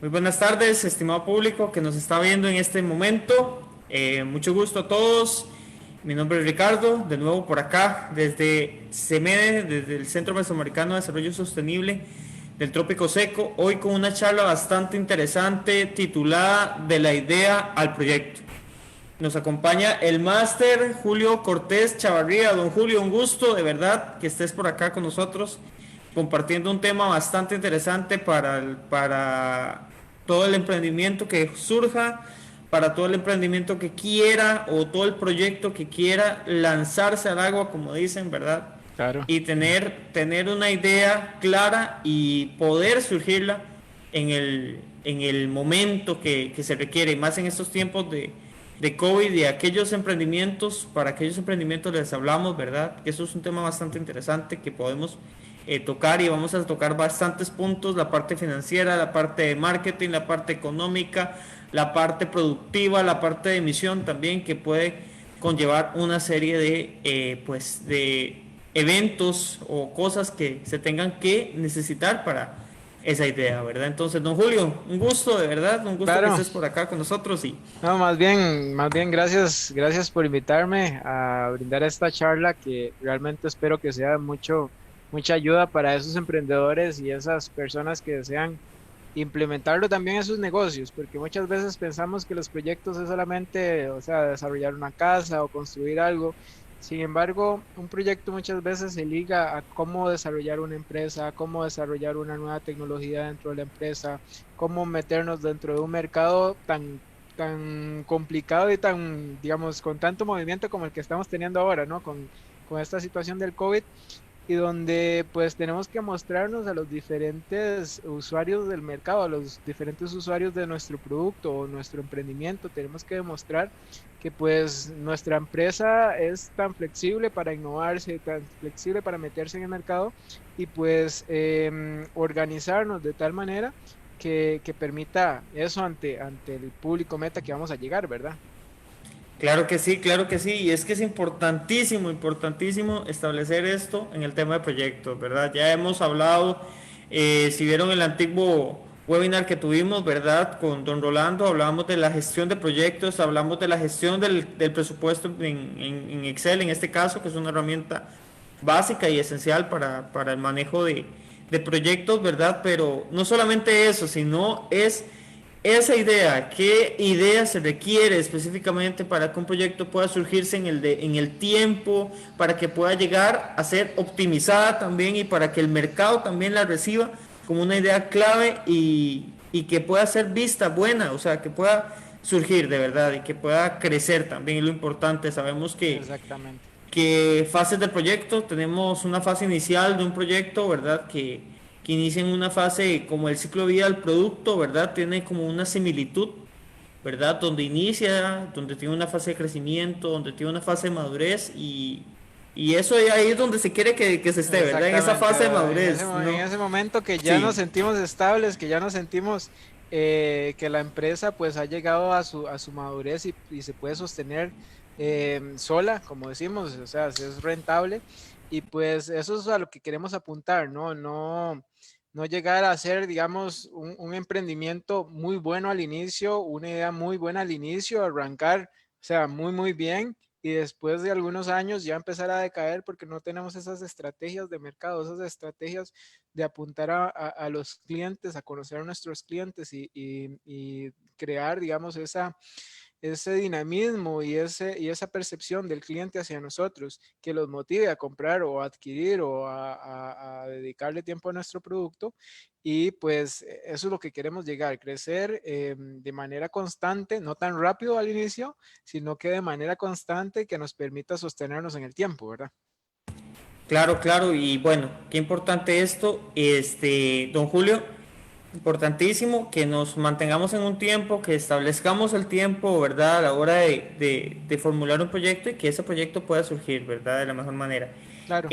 Muy buenas tardes, estimado público que nos está viendo en este momento. Mucho gusto a todos. Mi nombre es Ricardo, de nuevo por acá, desde CEMEDE, desde el Centro Mesoamericano de Desarrollo Sostenible del Trópico Seco, hoy con una charla bastante interesante titulada De la idea al proyecto. Nos acompaña el máster Julio Cortés Chavarría. Don Julio, un gusto de verdad que estés por acá con nosotros compartiendo un tema bastante interesante para todo el emprendimiento que surja, para todo el emprendimiento que quiera o todo el proyecto que quiera lanzarse al agua, como dicen, ¿verdad? Claro. Y tener una idea clara y poder surgirla en el momento que se requiere, y más en estos tiempos de COVID y aquellos emprendimientos, para aquellos emprendimientos les hablamos, ¿verdad? Que eso es un tema bastante interesante que podemos tocar, y vamos a tocar bastantes puntos: la parte financiera, la parte de marketing, la parte económica, la parte productiva, la parte de emisión también, que puede conllevar una serie de eventos o cosas que se tengan que necesitar para esa idea, ¿verdad? Entonces, don Julio, un gusto, de verdad, un gusto que Claro, estés por acá con nosotros. Y no, más bien, gracias por invitarme a brindar esta charla que realmente espero que sea mucha ayuda para esos emprendedores y esas personas que desean implementarlo también en sus negocios, porque muchas veces pensamos que los proyectos es solamente, o sea, desarrollar una casa o construir algo. Sin embargo, un proyecto muchas veces se liga a cómo desarrollar una empresa, cómo desarrollar una nueva tecnología dentro de la empresa, cómo meternos dentro de un mercado tan complicado y tan, digamos, con tanto movimiento como el que estamos teniendo ahora, ¿no? Con esta situación del COVID y donde pues tenemos que mostrarnos a los diferentes usuarios del mercado, a los diferentes usuarios de nuestro producto o nuestro emprendimiento. Tenemos que demostrar que pues nuestra empresa es tan flexible para innovarse, tan flexible para meterse en el mercado y pues organizarnos de tal manera que permita eso ante el público meta que vamos a llegar, ¿verdad? claro que sí, y es que es importantísimo, importantísimo establecer esto en el tema de proyectos, ¿verdad? Ya hemos hablado, si vieron el antiguo webinar que tuvimos, ¿verdad? Con don Rolando, hablábamos de la gestión de proyectos, hablamos de la gestión del presupuesto en Excel, en este caso, que es una herramienta básica y esencial para el manejo de proyectos, ¿verdad? Pero no solamente eso, sino es esa idea, qué idea se requiere específicamente para que un proyecto pueda surgirse en el tiempo, para que pueda llegar a ser optimizada también, y para que el mercado también la reciba como una idea clave, y que pueda ser vista buena, o sea, que pueda surgir de verdad y que pueda crecer también, es lo importante. Sabemos Exactamente. que fases del proyecto, tenemos una fase inicial de un proyecto, ¿verdad? Que inicia en una fase como el ciclo de vida del producto, ¿verdad? Tiene como una similitud, ¿verdad? Donde inicia, donde tiene una fase de crecimiento, donde tiene una fase de madurez, y eso ahí es donde se quiere que se esté, ¿verdad? En esa Exactamente, fase de en madurez, en ¿no? ese momento que ya nos Sí, sentimos estables, que ya nos sentimos que la empresa pues ha llegado a su madurez y se puede sostener sola, como decimos, o sea, es rentable y pues eso es a lo que queremos apuntar, ¿no? No llegar a ser, digamos, un emprendimiento muy bueno al inicio, una idea muy buena al inicio, arrancar, o sea, muy bien y después de algunos años ya empezar a decaer porque no tenemos esas estrategias de mercado, esas estrategias de apuntar a los clientes, a conocer a nuestros clientes y crear, digamos, ese dinamismo y esa percepción del cliente hacia nosotros que los motive a comprar o a adquirir o a dedicarle tiempo a nuestro producto. Y pues eso es lo que queremos llegar, crecer de manera constante, no tan rápido al inicio, sino que de manera constante que nos permita sostenernos en el tiempo, ¿verdad? claro, y bueno, qué importante esto, don Julio. Importantísimo que nos mantengamos en un tiempo, que establezcamos el tiempo, ¿verdad? A la hora de formular un proyecto, y que ese proyecto pueda surgir, ¿verdad? De la mejor manera. Claro.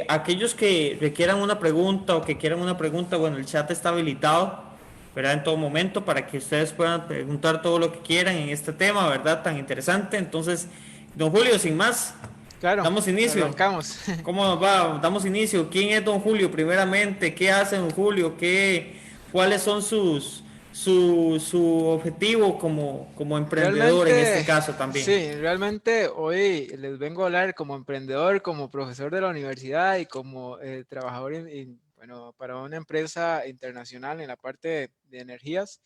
Aquellos que requieran una pregunta o que quieran una pregunta, bueno, el chat está habilitado, ¿verdad? En todo momento, para que ustedes puedan preguntar todo lo que quieran en este tema, ¿verdad? Tan interesante. Entonces, don Julio, sin más, Claro, damos inicio. arrancamos. ¿Cómo nos va? Damos inicio. ¿Quién es don Julio primeramente? ¿Qué hace don Julio? ¿Cuáles son su objetivo como emprendedor en este Realmente, caso también. sí, realmente hoy les vengo a hablar como emprendedor, como profesor de la universidad y como trabajador bueno, para una empresa internacional en la parte de energías.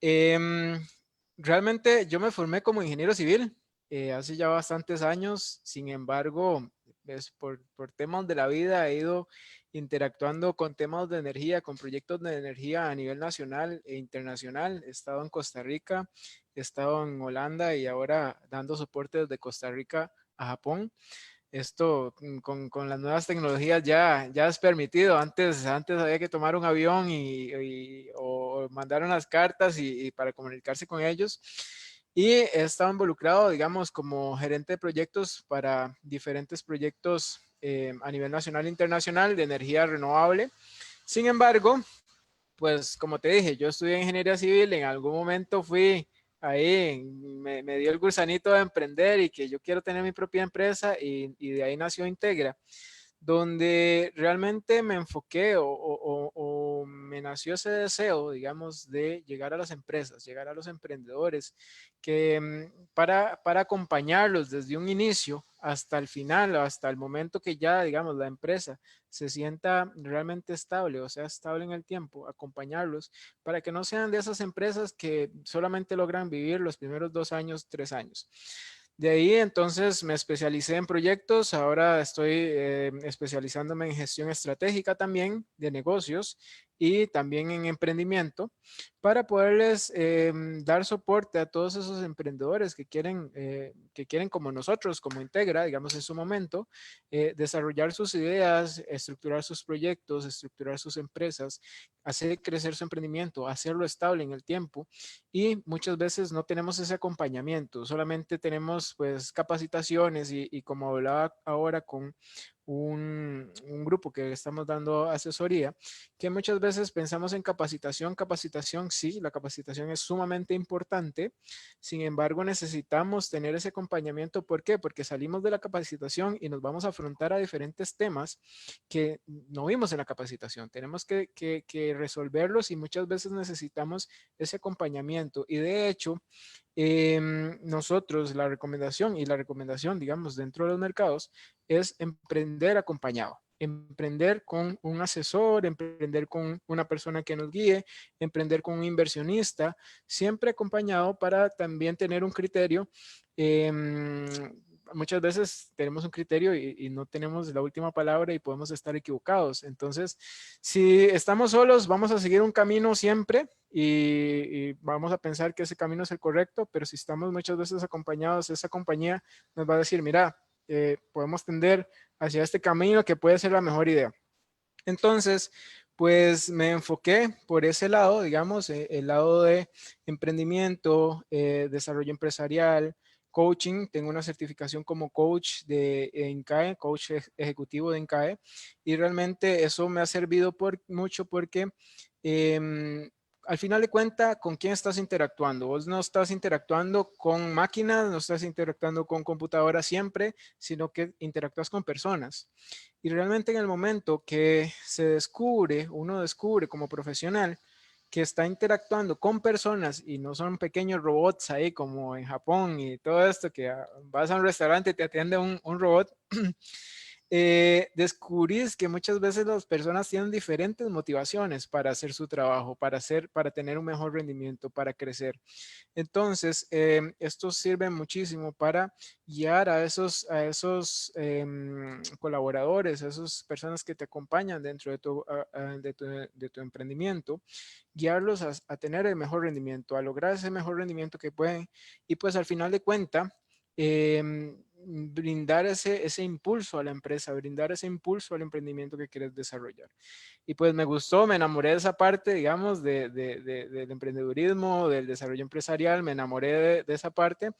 Em, Realmente yo me formé como ingeniero civil hace ya bastantes años. Sin embargo, por temas de la vida he ido interactuando con temas de energía, con proyectos de energía a nivel nacional e internacional. He estado en Costa Rica, he estado en Holanda y ahora dando soporte desde Costa Rica a Japón. Esto con las nuevas tecnologías ya es permitido. Antes había que tomar un avión o mandar unas cartas y para comunicarse con ellos. Y he estado involucrado, digamos, como gerente de proyectos para diferentes proyectos a nivel nacional e internacional de energía renovable. Sin embargo, pues como te dije, yo estudié ingeniería civil, en algún momento fui ahí, me dio el gusanito de emprender y que yo quiero tener mi propia empresa y de ahí nació Integra, donde realmente me enfoqué o me nació ese deseo, digamos, de llegar a las empresas, llegar a los emprendedores, que para acompañarlos desde un inicio hasta el final, hasta el momento que ya, digamos, la empresa se sienta realmente estable, o sea, estable en el tiempo, acompañarlos para que no sean de esas empresas que solamente logran vivir los primeros 2 años, 3 años. De ahí entonces me especialicé en proyectos, ahora estoy especializándome en gestión estratégica también de negocios y también en emprendimiento para poderles dar soporte a todos esos emprendedores que quieren como nosotros, como Integra, digamos en su momento, desarrollar sus ideas, estructurar sus proyectos, estructurar sus empresas, hacer crecer su emprendimiento, hacerlo estable en el tiempo y muchas veces no tenemos ese acompañamiento, solamente tenemos pues capacitaciones y como hablaba ahora con un grupo que estamos dando asesoría, que muchas veces pensamos en capacitación, capacitación, sí, la capacitación es sumamente importante, sin embargo necesitamos tener ese acompañamiento, ¿por qué? Porque salimos de la capacitación y nos vamos a afrontar a diferentes temas que no vimos en la capacitación, tenemos que resolverlos y muchas veces necesitamos ese acompañamiento y de hecho nosotros la recomendación, digamos, dentro de los mercados es emprender acompañado. Emprender con un asesor, emprender con una persona que nos guíe, emprender con un inversionista, siempre acompañado para también tener un criterio. Eh, Muchas veces tenemos un criterio y no tenemos la última palabra y podemos estar equivocados. Entonces, si estamos solos, vamos a seguir un camino siempre y vamos a pensar que ese camino es el correcto, pero si estamos muchas veces acompañados, esa compañía nos va a decir, mira, podemos tender hacia este camino que puede ser la mejor idea. Entonces, pues me enfoqué por ese lado, digamos, el lado de emprendimiento, desarrollo empresarial, coaching. Tengo una certificación como coach de INCAE, coach ejecutivo de INCAE, y realmente eso me ha servido mucho porque al final de cuentas, ¿con quién estás interactuando? Vos no estás interactuando con máquinas, no estás interactuando con computadoras siempre, sino que interactúas con personas. Y realmente en el momento que uno descubre como profesional que está interactuando con personas y no son pequeños robots ahí como en Japón y todo esto, que vas a un restaurante y te atiende un robot, descubrís que muchas veces las personas tienen diferentes motivaciones para hacer su trabajo, para tener un mejor rendimiento, para crecer. Entonces, esto sirve muchísimo para guiar a esos colaboradores, a esas personas que te acompañan dentro de tu emprendimiento, guiarlos a tener el mejor rendimiento, a lograr ese mejor rendimiento que pueden. Y pues al final de cuentas, brindar ese impulso a la empresa, brindar ese impulso al emprendimiento que quieres desarrollar. Y pues me gustó, me enamoré de esa parte, digamos, del emprendedurismo, del desarrollo empresarial, me enamoré de esa parte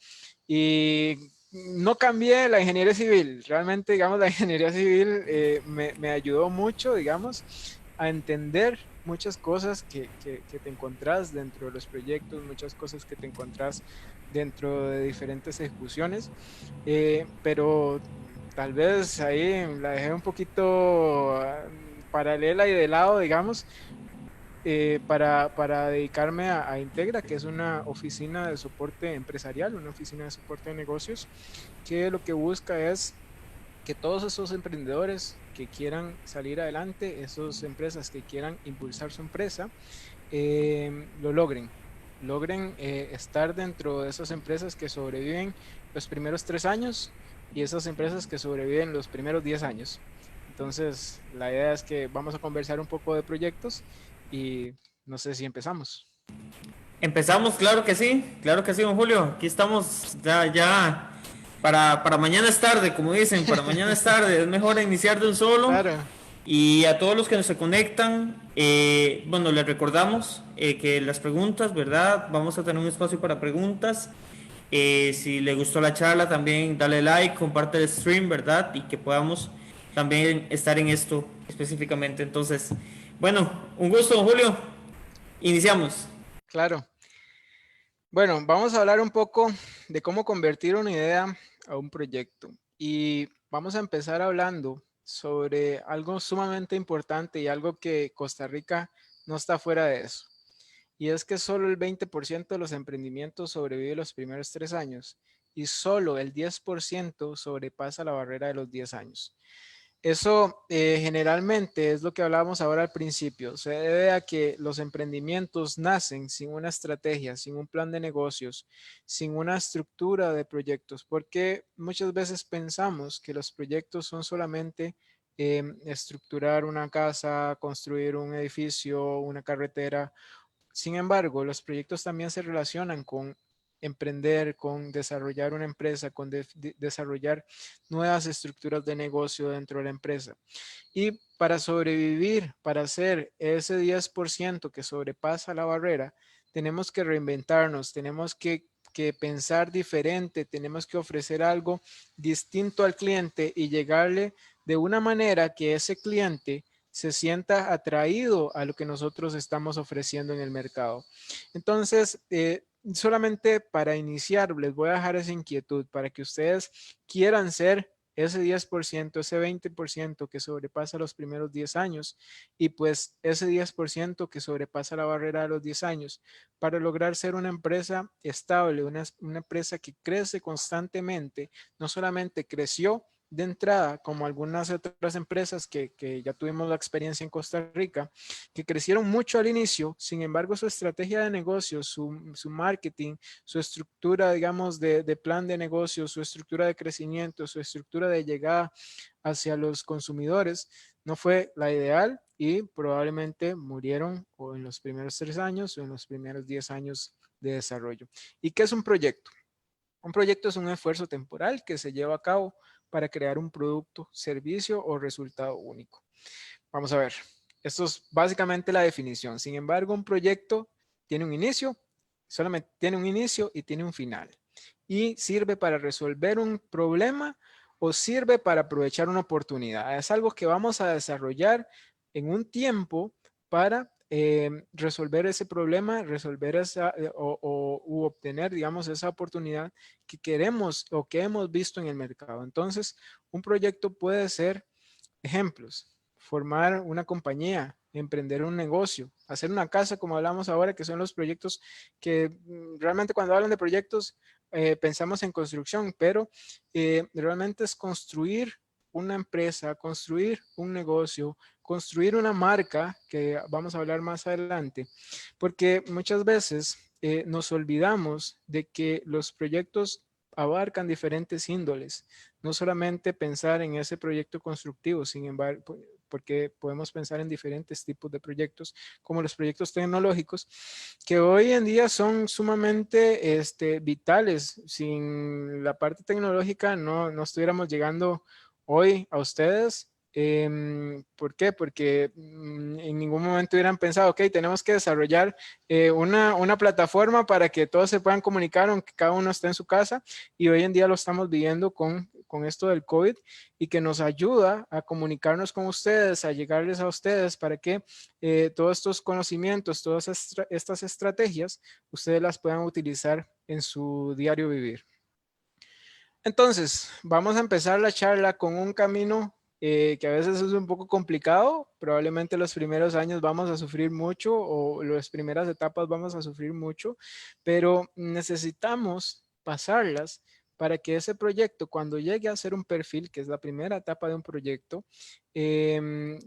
y no cambié la ingeniería civil. Realmente, digamos, la ingeniería civil me ayudó mucho, digamos, a entender muchas cosas que te encontrás dentro de los proyectos, muchas cosas que te encontrás dentro de diferentes ejecuciones, pero tal vez ahí la dejé un poquito paralela y de lado, digamos, para dedicarme a Integra, que es una oficina de soporte empresarial, una oficina de soporte de negocios, que lo que busca es que todos esos emprendedores que quieran salir adelante, esas empresas que quieran impulsar su empresa, lo logren estar dentro de esas empresas que sobreviven los primeros 3 años y esas empresas que sobreviven los primeros 10 años. Entonces, la idea es que vamos a conversar un poco de proyectos y no sé si empezamos. Empezamos, claro que sí, don Julio. Aquí estamos ya para mañana es tarde, como dicen, para mañana es tarde, es mejor iniciar de un solo. Claro, Y a todos los que se conectan, bueno, les recordamos que las preguntas, ¿verdad? Vamos a tener un espacio para preguntas. Si le gustó la charla, también dale like, comparte el stream, ¿verdad? Y que podamos también estar en esto específicamente. Entonces, bueno, un gusto, don Julio. Iniciamos. claro. Bueno, vamos a hablar un poco de cómo convertir una idea a un proyecto. Y vamos a empezar hablando sobre algo sumamente importante y algo que Costa Rica no está fuera de eso. Y es que solo el 20% de los emprendimientos sobrevive los primeros 3 años y solo el 10% sobrepasa la barrera de los 10 años. Eso generalmente es lo que hablábamos ahora al principio. Se debe a que los emprendimientos nacen sin una estrategia, sin un plan de negocios, sin una estructura de proyectos, porque muchas veces pensamos que los proyectos son solamente estructurar una casa, construir un edificio, una carretera. Sin embargo, los proyectos también se relacionan con emprender, con desarrollar una empresa, con desarrollar nuevas estructuras de negocio dentro de la empresa. Y para sobrevivir, para hacer ese 10% que sobrepasa la barrera, tenemos que reinventarnos, tenemos que pensar diferente, tenemos que ofrecer algo distinto al cliente y llegarle de una manera que ese cliente se sienta atraído a lo que nosotros estamos ofreciendo en el mercado. Entonces, solamente para iniciar, les voy a dejar esa inquietud para que ustedes quieran ser ese 10%, ese 20% que sobrepasa los primeros 10 años y pues ese 10% que sobrepasa la barrera de los 10 años para lograr ser una empresa estable, una empresa que crece constantemente, no solamente creció de entrada, como algunas otras empresas que ya tuvimos la experiencia en Costa Rica, que crecieron mucho al inicio, sin embargo su estrategia de negocio, su marketing, su estructura, digamos, de plan de negocio, su estructura de crecimiento, su estructura de llegada hacia los consumidores, no fue la ideal y probablemente murieron o en los primeros 3 años o en los primeros 10 años de desarrollo. ¿Y qué es un proyecto? Un proyecto es un esfuerzo temporal que se lleva a cabo para crear un producto, servicio o resultado único. Vamos a ver, esto es básicamente la definición. Sin embargo, un proyecto tiene un inicio, solamente tiene un inicio y tiene un final. Y sirve para resolver un problema o sirve para aprovechar una oportunidad. Es algo que vamos a desarrollar en un tiempo para resolver ese problema, resolver esa u obtener, digamos, esa oportunidad que queremos o que hemos visto en el mercado. Entonces, un proyecto puede ser ejemplos, formar una compañía, emprender un negocio, hacer una casa, como hablamos ahora, que son los proyectos que realmente cuando hablan de proyectos pensamos en construcción, pero realmente es construir una empresa, construir un negocio, construir una marca, que vamos a hablar más adelante, porque muchas veces nos olvidamos de que los proyectos abarcan diferentes índoles, no solamente pensar en ese proyecto constructivo, sin embargo, porque podemos pensar en diferentes tipos de proyectos, como los proyectos tecnológicos, que hoy en día son sumamente vitales. Sin la parte tecnológica no estuviéramos llegando hoy a ustedes. ¿Por qué? Porque en ningún momento hubieran pensado, ok, tenemos que desarrollar una plataforma para que todos se puedan comunicar, aunque cada uno esté en su casa, y hoy en día lo estamos viviendo con esto del COVID y que nos ayuda a comunicarnos con ustedes, a llegarles a ustedes para que todos estos conocimientos, todas estas estrategias, ustedes las puedan utilizar en su diario vivir. Entonces, vamos a empezar la charla con un camino que a veces es un poco complicado. Probablemente los primeros años vamos a sufrir mucho o las primeras etapas vamos a sufrir mucho, pero necesitamos pasarlas para que ese proyecto, cuando llegue a ser un perfil, que es la primera etapa de un proyecto, em,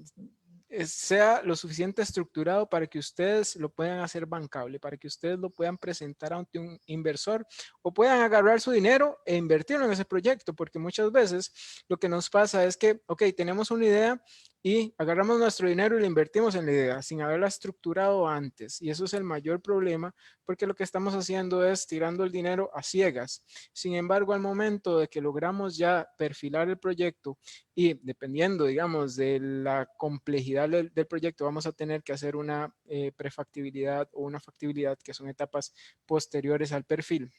sea lo suficiente estructurado para que ustedes lo puedan hacer bancable, para que ustedes lo puedan presentar ante un inversor o puedan agarrar su dinero e invertirlo en ese proyecto, porque muchas veces lo que nos pasa es que, ok, tenemos una idea y agarramos nuestro dinero y lo invertimos en la idea sin haberla estructurado antes. Y eso es el mayor problema, porque lo que estamos haciendo es tirando el dinero a ciegas. Sin embargo, al momento de que logramos ya perfilar el proyecto y dependiendo, digamos, de la complejidad del proyecto, vamos a tener que hacer una prefactibilidad o una factibilidad, que son etapas posteriores al perfil.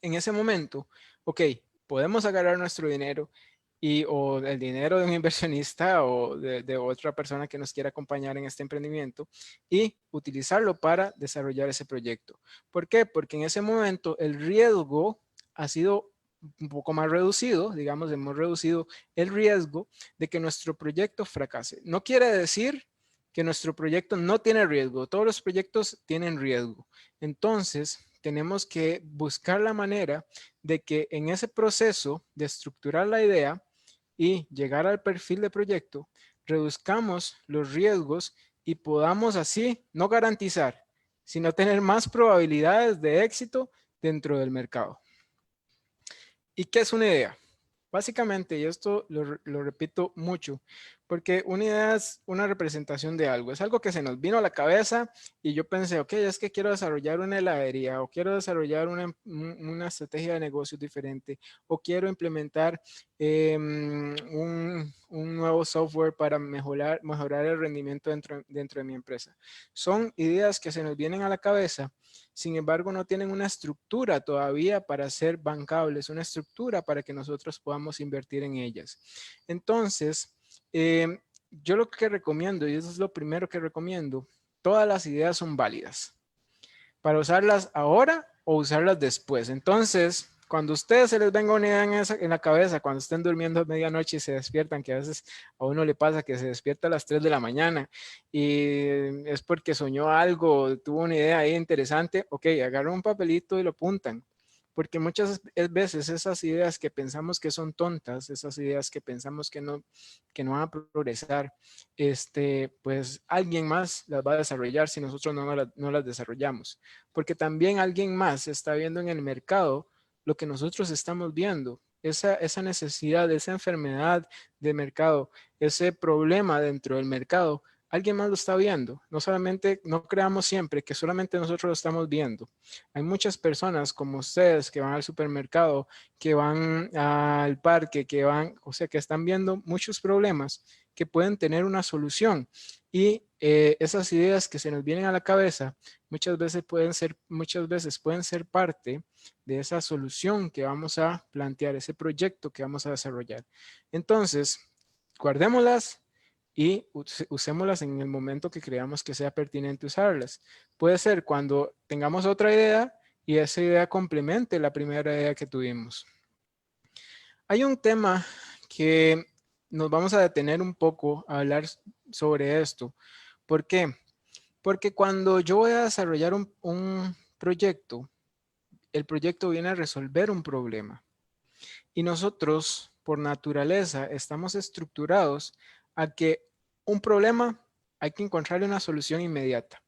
En ese momento, ok, podemos agarrar nuestro dinero y o el dinero de un inversionista o de otra persona que nos quiera acompañar en este emprendimiento y utilizarlo para desarrollar ese proyecto. ¿Por qué? Porque en ese momento el riesgo ha sido un poco más reducido, digamos, hemos reducido el riesgo de que nuestro proyecto fracase. No quiere decir que nuestro proyecto no tiene riesgo, todos los proyectos tienen riesgo. Entonces, tenemos que buscar la manera de que en ese proceso de estructurar la idea y llegar al perfil de proyecto, reduzcamos los riesgos y podamos así no garantizar, sino tener más probabilidades de éxito dentro del mercado. ¿Y qué es una idea? Básicamente, y esto lo repito mucho, porque una idea es una representación de algo, es algo que se nos vino a la cabeza y yo pensé, ok, es que quiero desarrollar una heladería o quiero desarrollar una estrategia de negocio diferente o quiero implementar un nuevo software para mejorar el rendimiento dentro de mi empresa. Son ideas que se nos vienen a la cabeza. Sin embargo, no tienen una estructura todavía para ser bancables, una estructura para que nosotros podamos invertir en ellas. Entonces, yo lo que recomiendo, y eso es lo primero que recomiendo, todas las ideas son válidas para usarlas ahora o usarlas después. Entonces, cuando a ustedes se les venga una idea en la cabeza, cuando estén durmiendo a medianoche y se despiertan, que a veces a uno le pasa que se despierta a las 3 de la mañana y es porque soñó algo, tuvo una idea ahí interesante, ok, agarran un papelito y lo apuntan. Porque muchas veces esas ideas que pensamos que son tontas, esas ideas que pensamos que no van a progresar, pues alguien más las va a desarrollar si nosotros no las desarrollamos. Porque también alguien más está viendo en el mercado lo que nosotros estamos viendo. Esa necesidad, esa enfermedad de mercado, ese problema dentro del mercado, alguien más lo está viendo. No solamente, no creamos siempre que solamente nosotros lo estamos viendo. Hay muchas personas como ustedes que van al supermercado, que van al parque, que van, o sea, que están viendo muchos problemas que pueden tener una solución. Y esas ideas que se nos vienen a la cabeza muchas veces pueden ser parte de esa solución que vamos a plantear, ese proyecto que vamos a desarrollar. Entonces, guardémoslas y usémoslas en el momento que creamos que sea pertinente usarlas. Puede ser cuando tengamos otra idea y esa idea complemente la primera idea que tuvimos. Hay un tema que nos vamos a detener un poco a hablar sobre esto. ¿Por qué? Porque cuando yo voy a desarrollar un proyecto, el proyecto viene a resolver un problema. Y nosotros, por naturaleza, estamos estructurados a que un problema hay que encontrarle una solución inmediata.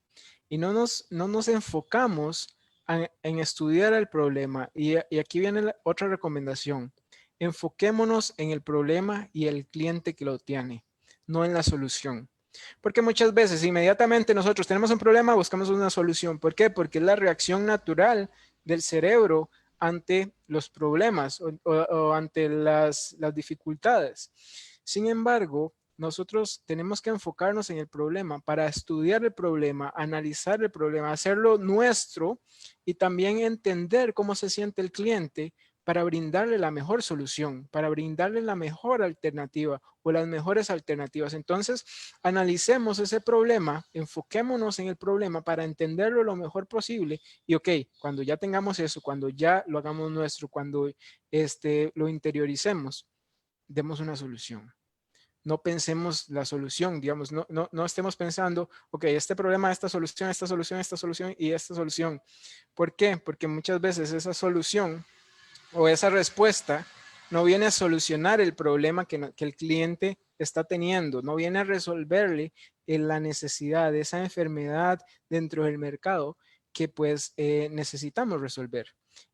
Y no nos enfocamos en estudiar el problema. Y aquí viene otra recomendación. Enfoquémonos en el problema y el cliente que lo tiene, no en la solución. Porque muchas veces inmediatamente nosotros tenemos un problema, buscamos una solución. ¿Por qué? Porque es la reacción natural del cerebro ante los problemas o ante las dificultades. Sin embargo, nosotros tenemos que enfocarnos en el problema para estudiar el problema, analizar el problema, hacerlo nuestro y también entender cómo se siente el cliente para brindarle la mejor solución, para brindarle la mejor alternativa o las mejores alternativas. Entonces, analicemos ese problema, enfoquémonos en el problema para entenderlo lo mejor posible y ok, cuando ya tengamos eso, cuando ya lo hagamos nuestro, cuando lo interioricemos, demos una solución. no pensemos la solución, digamos, no estemos pensando, ok, este problema, esta solución, esta solución, esta solución y esta solución. ¿Por qué? Porque muchas veces esa solución o esa respuesta no viene a solucionar el problema que el cliente está teniendo, no viene a resolverle la necesidad de esa enfermedad dentro del mercado que pues necesitamos resolver.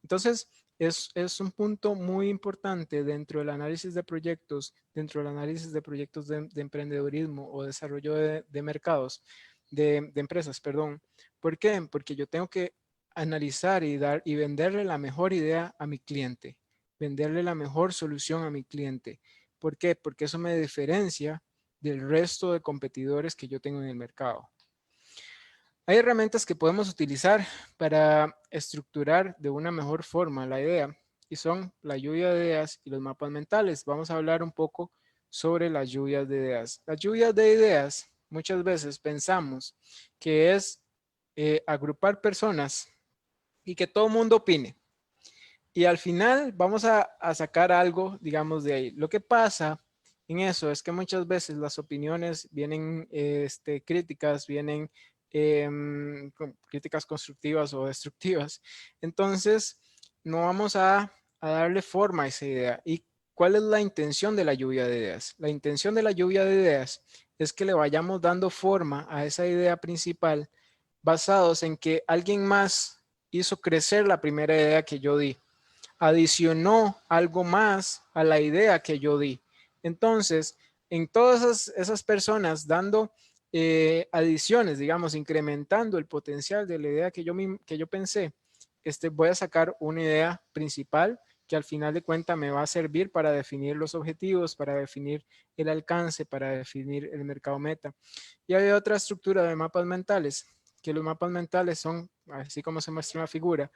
Entonces, es un punto muy importante dentro del análisis de proyectos, dentro del análisis de proyectos de emprendedurismo o desarrollo de mercados, de empresas, perdón. ¿Por qué? Porque yo tengo que analizar y dar y venderle la mejor idea a mi cliente, venderle la mejor solución a mi cliente. ¿Por qué? Porque eso me diferencia del resto de competidores que yo tengo en el mercado. Hay herramientas que podemos utilizar para estructurar de una mejor forma la idea y son la lluvia de ideas y los mapas mentales. Vamos a hablar un poco sobre las lluvias de ideas. Las lluvias de ideas muchas veces pensamos que es agrupar personas y que todo el mundo opine. Y al final vamos a sacar algo, digamos, de ahí. Lo que pasa en eso es que muchas veces las opiniones vienen críticas, vienen críticas constructivas o destructivas. Entonces, no vamos a darle forma a esa idea. ¿Y cuál es la intención de la lluvia de ideas? La intención de la lluvia de ideas es que le vayamos dando forma a esa idea principal basados en que alguien más hizo crecer la primera idea que yo di, adicionó algo más a la idea que yo di. Entonces, en todas esas personas dando adiciones, digamos, incrementando el potencial de la idea que yo pensé, voy a sacar una idea principal que al final de cuentas me va a servir para definir los objetivos, para definir el alcance, para definir el mercado meta. Y hay otra estructura de mapas mentales, que los mapas mentales son, así como se muestra en la figura,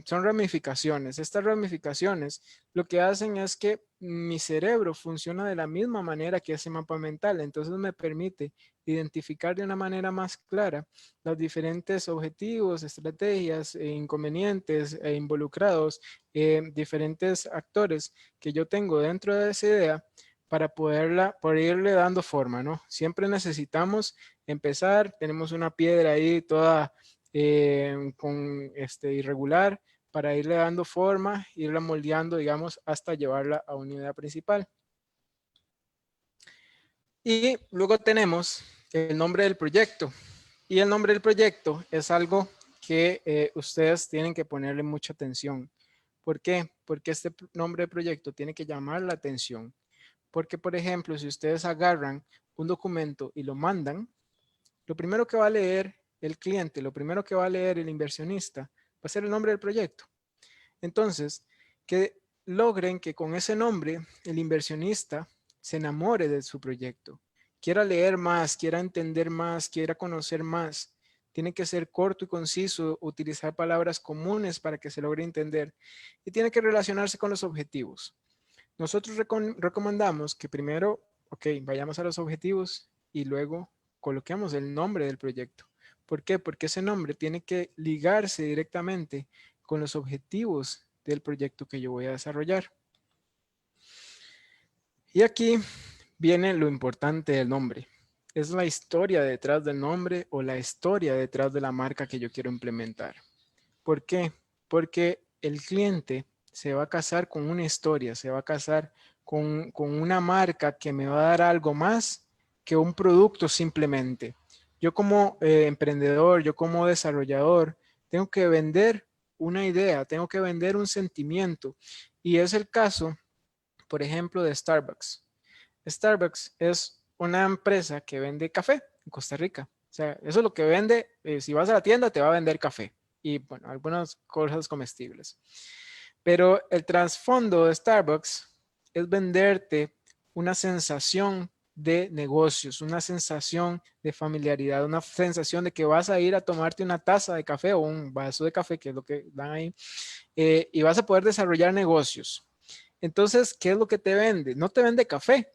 son ramificaciones. Estas ramificaciones lo que hacen es que mi cerebro funciona de la misma manera que ese mapa mental. Entonces me permite identificar de una manera más clara los diferentes objetivos, estrategias, inconvenientes e involucrados, diferentes actores que yo tengo dentro de esa idea para poder irle dando forma, ¿no? Siempre necesitamos empezar, tenemos una piedra ahí toda con irregular para irle dando forma, irla moldeando, digamos, hasta llevarla a una idea principal. Y luego tenemos el nombre del proyecto. Y el nombre del proyecto es algo que ustedes tienen que ponerle mucha atención. ¿Por qué? Porque este nombre de proyecto tiene que llamar la atención. Porque, por ejemplo, si ustedes agarran un documento y lo mandan, lo primero que va a leer el cliente, lo primero que va a leer el inversionista, va a ser el nombre del proyecto. Entonces, que logren que con ese nombre el inversionista se enamore de su proyecto, quiera leer más, quiera entender más, quiera conocer más. Tiene que ser corto y conciso, utilizar palabras comunes para que se logre entender y tiene que relacionarse con los objetivos. Nosotros recomendamos que primero, ok, vayamos a los objetivos y luego coloquemos el nombre del proyecto. ¿Por qué? Porque ese nombre tiene que ligarse directamente con los objetivos del proyecto que yo voy a desarrollar. Y aquí viene lo importante del nombre. Es la historia detrás del nombre o la historia detrás de la marca que yo quiero implementar. ¿Por qué? Porque el cliente se va a casar con una historia, se va a casar con una marca que me va a dar algo más que un producto simplemente. Yo como emprendedor, yo como desarrollador, tengo que vender una idea, tengo que vender un sentimiento. Y es el caso, por ejemplo, de Starbucks. Starbucks es una empresa que vende café en Costa Rica. O sea, eso es lo que vende. Si vas a la tienda, te va a vender café y, bueno, algunas cosas comestibles. Pero el trasfondo de Starbucks es venderte una sensación de negocios, una sensación de familiaridad, una sensación de que vas a ir a tomarte una taza de café o un vaso de café, que es lo que dan ahí, y vas a poder desarrollar negocios. Entonces, ¿qué es lo que te vende? No te vende café,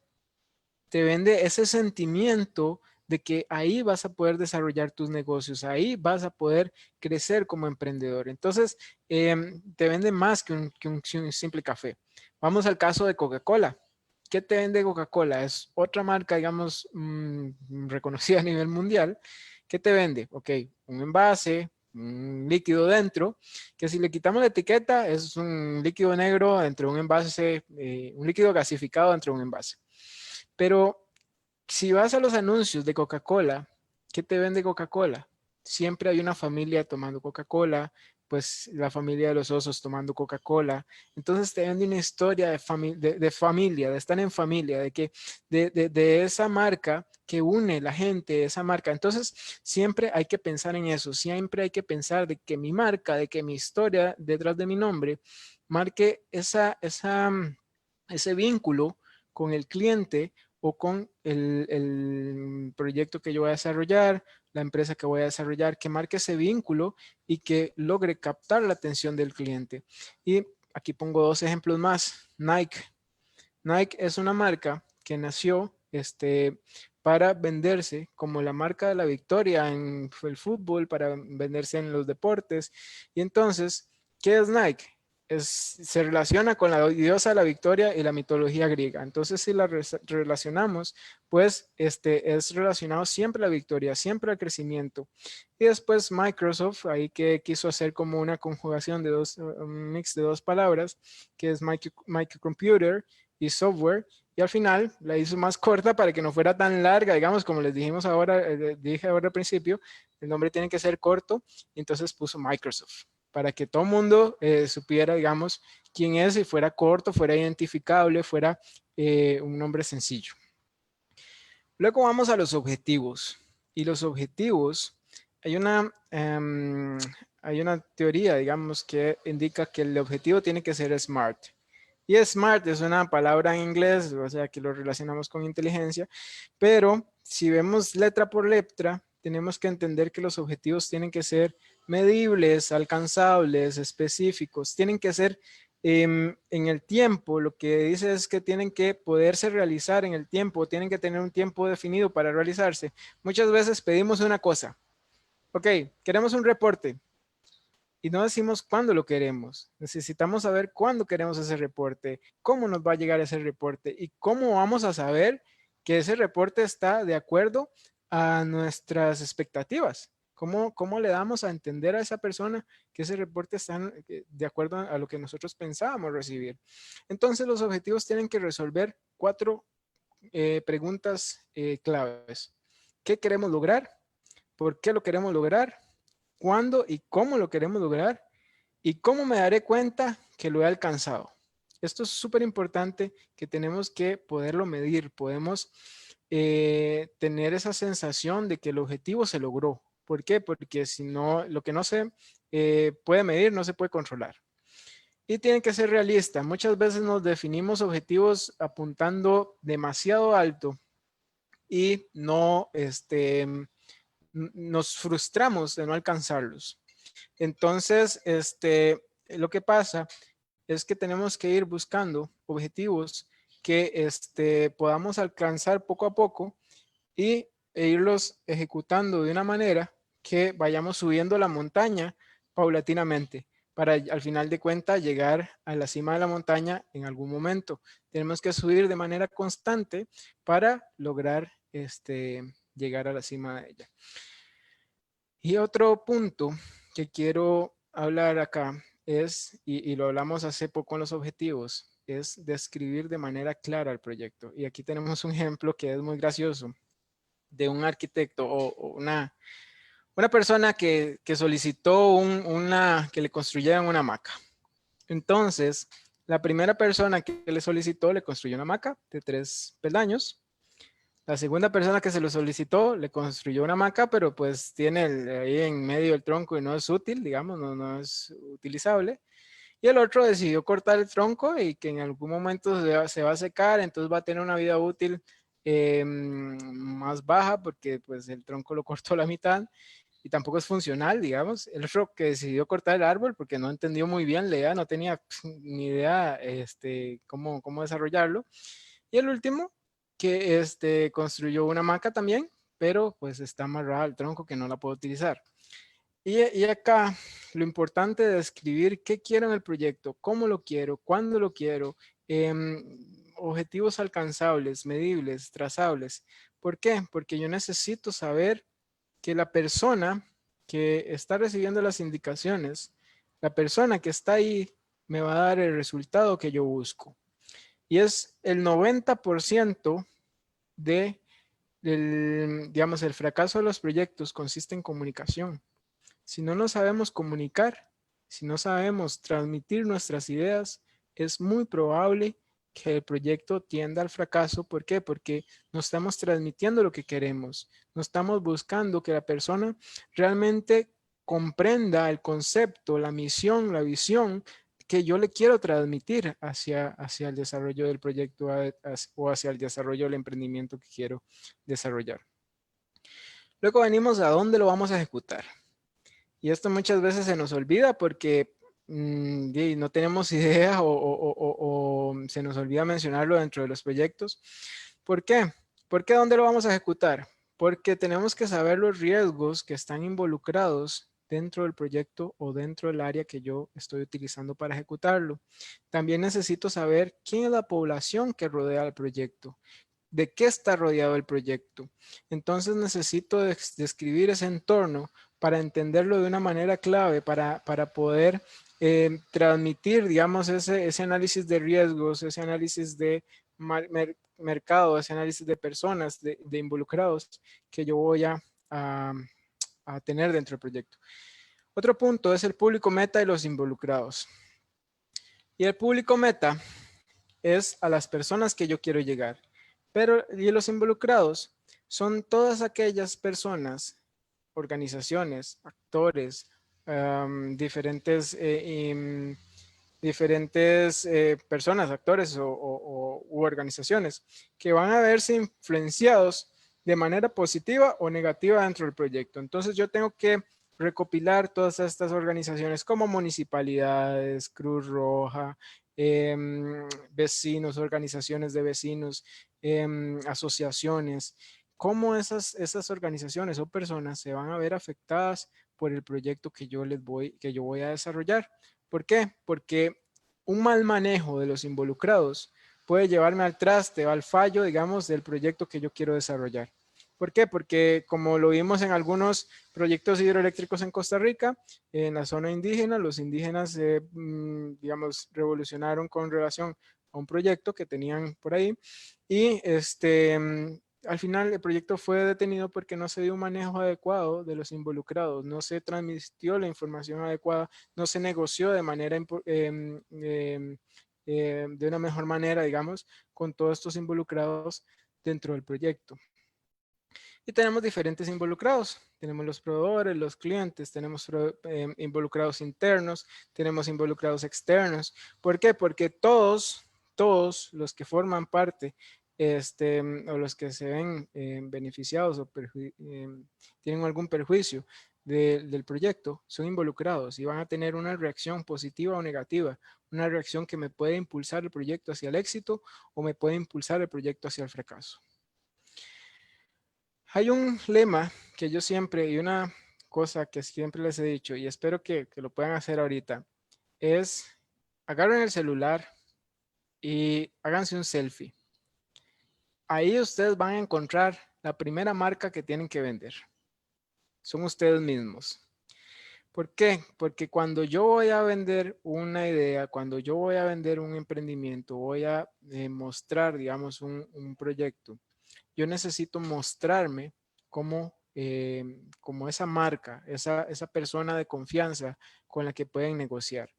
te vende ese sentimiento de que ahí vas a poder desarrollar tus negocios, ahí vas a poder crecer como emprendedor. Entonces, te vende más que un simple café. Vamos al caso de Coca-Cola. ¿qué te vende Coca-Cola? Es otra marca, digamos, reconocida a nivel mundial. ¿Qué te vende? Ok, un envase, un líquido dentro, que si le quitamos la etiqueta es un líquido negro dentro de un envase, un líquido gasificado dentro de un envase. Pero si vas a los anuncios de Coca-Cola, ¿qué te vende Coca-Cola? Siempre hay una familia tomando Coca-Cola, pues la familia de los osos tomando Coca-Cola. Entonces te vende una historia de familia, de estar en familia, de que de esa marca que une la gente, esa marca. Entonces siempre hay que pensar en eso, siempre hay que pensar de que mi marca, de que mi historia detrás de mi nombre marque ese vínculo con el cliente o con el proyecto que yo voy a desarrollar, la empresa que voy a desarrollar, que marque ese vínculo y que logre captar la atención del cliente. Y aquí pongo dos ejemplos más. Nike. Nike es una marca que nació para venderse como la marca de la victoria en el fútbol, para venderse en los deportes. Y entonces, ¿qué es Nike? Se relaciona con la diosa de la victoria y la mitología griega. Entonces, si la relacionamos, pues es relacionado siempre a la victoria, siempre al crecimiento. Y después Microsoft, ahí que quiso hacer como una conjugación de un mix de dos palabras, que es microcomputer y software, y al final la hizo más corta para que no fuera tan larga, digamos, como les dijimos ahora, dije ahora al principio, el nombre tiene que ser corto, y entonces puso Microsoft, para que todo el mundo supiera, digamos, quién es y fuera corto, fuera identificable, fuera un nombre sencillo. Luego vamos a los objetivos, y los objetivos, hay una teoría, digamos, que indica que el objetivo tiene que ser SMART. Y SMART es una palabra en inglés, o sea, que lo relacionamos con inteligencia, pero si vemos letra por letra, tenemos que entender que los objetivos tienen que ser medibles, alcanzables, específicos, tienen que ser en el tiempo. Lo que dice es que tienen que poderse realizar en el tiempo, tienen que tener un tiempo definido para realizarse. Muchas veces pedimos una cosa, ok, queremos un reporte, y no decimos cuándo lo queremos. Necesitamos saber cuándo queremos ese reporte, cómo nos va a llegar ese reporte y cómo vamos a saber que ese reporte está de acuerdo a nuestras expectativas. ¿Cómo le damos a entender a esa persona que ese reporte está de acuerdo a lo que nosotros pensábamos recibir? Entonces los objetivos tienen que resolver cuatro preguntas claves. ¿Qué queremos lograr? ¿Por qué lo queremos lograr? ¿Cuándo y cómo lo queremos lograr? ¿Y cómo me daré cuenta que lo he alcanzado? Esto es súper importante, que tenemos que poderlo medir. Podemos tener esa sensación de que el objetivo se logró. ¿Por qué? Porque si no, lo que no se puede medir no se puede controlar. Y tiene que ser realista. Muchas veces nos definimos objetivos apuntando demasiado alto y no nos frustramos de no alcanzarlos. Entonces, lo que pasa es que tenemos que ir buscando objetivos que podamos alcanzar poco a poco y irlos ejecutando de una manera que vayamos subiendo la montaña paulatinamente para al final de cuentas llegar a la cima de la montaña en algún momento. Tenemos que subir de manera constante para lograr llegar a la cima de ella. Y otro punto que quiero hablar acá es, y lo hablamos hace poco en los objetivos, es describir de manera clara el proyecto. Y aquí tenemos un ejemplo que es muy gracioso de un arquitecto o una persona que solicitó que le construyeran una hamaca. Entonces, la primera persona que le solicitó le construyó una hamaca de 3 peldaños. La segunda persona que se lo solicitó le construyó una hamaca, pero pues tiene ahí en medio el tronco y no es útil, digamos, no es utilizable. Y el otro decidió cortar el tronco y que en algún momento se va a secar, entonces va a tener una vida útil más baja porque pues el tronco lo cortó la mitad y tampoco es funcional, digamos. El otro que decidió cortar el árbol porque no entendió muy bien la idea, no tenía ni idea cómo desarrollarlo. Y el último que construyó una hamaca también, pero pues está amarrada al tronco que no la puedo utilizar. Y acá lo importante de escribir qué quiero en el proyecto, cómo lo quiero, cuándo lo quiero, objetivos alcanzables, medibles, trazables. ¿Por qué? Porque yo necesito saber que la persona que está recibiendo las indicaciones, la persona que está ahí, me va a dar el resultado que yo busco. Y es el 90% de, digamos, el fracaso de los proyectos consiste en comunicación. Si no nos sabemos comunicar, si no sabemos transmitir nuestras ideas, es muy probable que el proyecto tienda al fracaso. ¿Por qué? Porque no estamos transmitiendo lo que queremos. No estamos buscando que la persona realmente comprenda el concepto, la misión, la visión que yo le quiero transmitir hacia el desarrollo del proyecto o hacia el desarrollo del emprendimiento que quiero desarrollar. Luego venimos a dónde lo vamos a ejecutar. Y esto muchas veces se nos olvida porque no tenemos idea o se nos olvida mencionarlo dentro de los proyectos. ¿Por qué? ¿Por qué dónde lo vamos a ejecutar? Porque tenemos que saber los riesgos que están involucrados dentro del proyecto o dentro del área que yo estoy utilizando para ejecutarlo. También necesito saber quién es la población que rodea el proyecto. ¿De qué está rodeado el proyecto? Entonces necesito describir ese entorno para entenderlo de una manera clave, para poder transmitir, digamos, ese análisis de riesgos, ese análisis de mercado, ese análisis de personas, de involucrados que yo voy a tener dentro del proyecto. Otro punto es el público meta y los involucrados. Y el público meta es a las personas que yo quiero llegar. Pero y los involucrados son todas aquellas personas, organizaciones, actores, diferentes personas, actores u organizaciones que van a verse influenciados de manera positiva o negativa dentro del proyecto. Entonces yo tengo que recopilar todas estas organizaciones como municipalidades, Cruz Roja, vecinos, organizaciones de vecinos, asociaciones, cómo esas organizaciones o personas se van a ver afectadas por el proyecto que yo voy a desarrollar. ¿Por qué? Porque un mal manejo de los involucrados puede llevarme al traste o al fallo, digamos, del proyecto que yo quiero desarrollar. ¿Por qué? Porque como lo vimos en algunos proyectos hidroeléctricos en Costa Rica, en la zona indígena, los indígenas, digamos, revolucionaron con relación a un proyecto que tenían por ahí y al final el proyecto fue detenido porque no se dio un manejo adecuado de los involucrados, no se transmitió la información adecuada, no se negoció de manera de una mejor manera, digamos, con todos estos involucrados dentro del proyecto. Y tenemos diferentes involucrados. Tenemos los proveedores, los clientes, tenemos involucrados internos, tenemos involucrados externos. ¿Por qué? Porque todos los que forman parte o los que se ven beneficiados o tienen algún perjuicio del proyecto son involucrados y van a tener una reacción positiva o negativa, una reacción que me puede impulsar el proyecto hacia el éxito o me puede impulsar el proyecto hacia el fracaso. Hay un lema que yo siempre, y una cosa que siempre les he dicho, y espero que lo puedan hacer ahorita, es agarren el celular y háganse un selfie. Ahí ustedes van a encontrar la primera marca que tienen que vender. Son ustedes mismos. ¿Por qué? Porque cuando yo voy a vender una idea, cuando yo voy a vender un emprendimiento, voy a mostrar, digamos, un proyecto, yo necesito mostrarme como esa marca, esa persona de confianza con la que pueden negociar.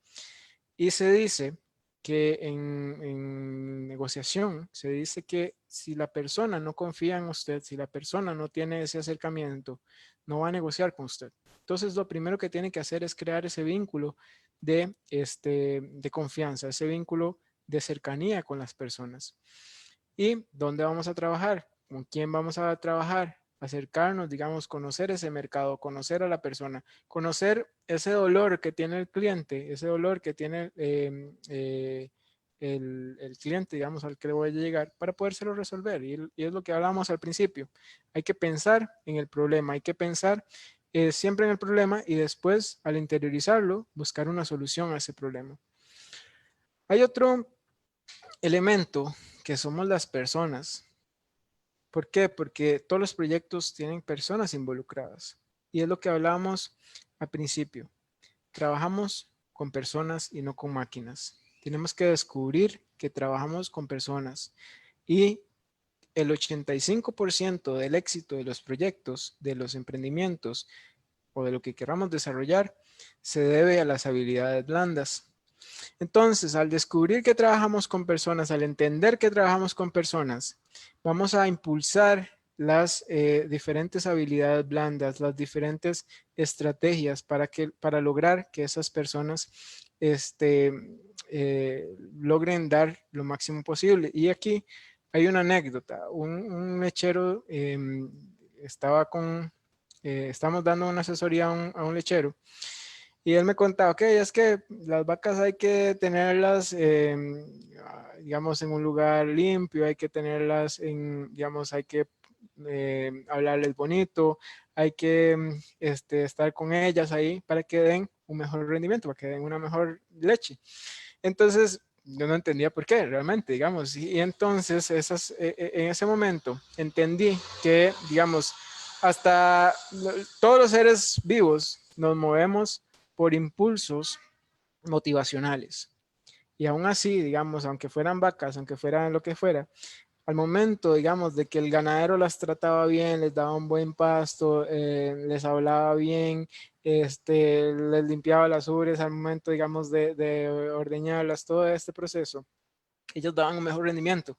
Y se dice que en negociación, se dice que si la persona no confía en usted, si la persona no tiene ese acercamiento, no va a negociar con usted. Entonces, lo primero que tiene que hacer es crear ese vínculo de confianza, ese vínculo de cercanía con las personas. ¿Y dónde vamos a trabajar? ¿Con quién vamos a trabajar? Acercarnos, digamos, conocer ese mercado, conocer a la persona, conocer ese dolor que tiene el cliente, ese dolor que tiene el cliente, digamos, al que le voy a llegar para podérselo resolver. Y es lo que hablábamos al principio. Hay que pensar en el problema, hay que pensar siempre en el problema y después, al interiorizarlo, buscar una solución a ese problema. Hay otro elemento que somos las personas. ¿Por qué? Porque todos los proyectos tienen personas involucradas. Y es lo que hablábamos al principio. Trabajamos con personas y no con máquinas. Tenemos que descubrir que trabajamos con personas. Y el 85% del éxito de los proyectos, de los emprendimientos o de lo que queramos desarrollar, se debe a las habilidades blandas. Entonces, al descubrir que trabajamos con personas, al entender que trabajamos con personas, vamos a impulsar las diferentes habilidades blandas, las diferentes estrategias para lograr que esas personas logren dar lo máximo posible. Y aquí hay una anécdota. Un lechero estamos dando una asesoría a un lechero y él me contaba, ok, es que las vacas hay que tenerlas, digamos, en un lugar limpio, hay que tenerlas digamos, hay que hablarles bonito, hay que estar con ellas ahí para que den un mejor rendimiento, para que den una mejor leche. Entonces, yo no entendía por qué realmente, digamos, y entonces en ese momento entendí que, digamos, hasta todos los seres vivos nos movemos por impulsos motivacionales. Y aún así, digamos, aunque fueran vacas, aunque fueran lo que fuera, al momento, digamos, de que el ganadero las trataba bien, les daba un buen pasto, les hablaba bien, les limpiaba las ubres al momento, digamos, de ordeñarlas, todo este proceso, ellos daban un mejor rendimiento.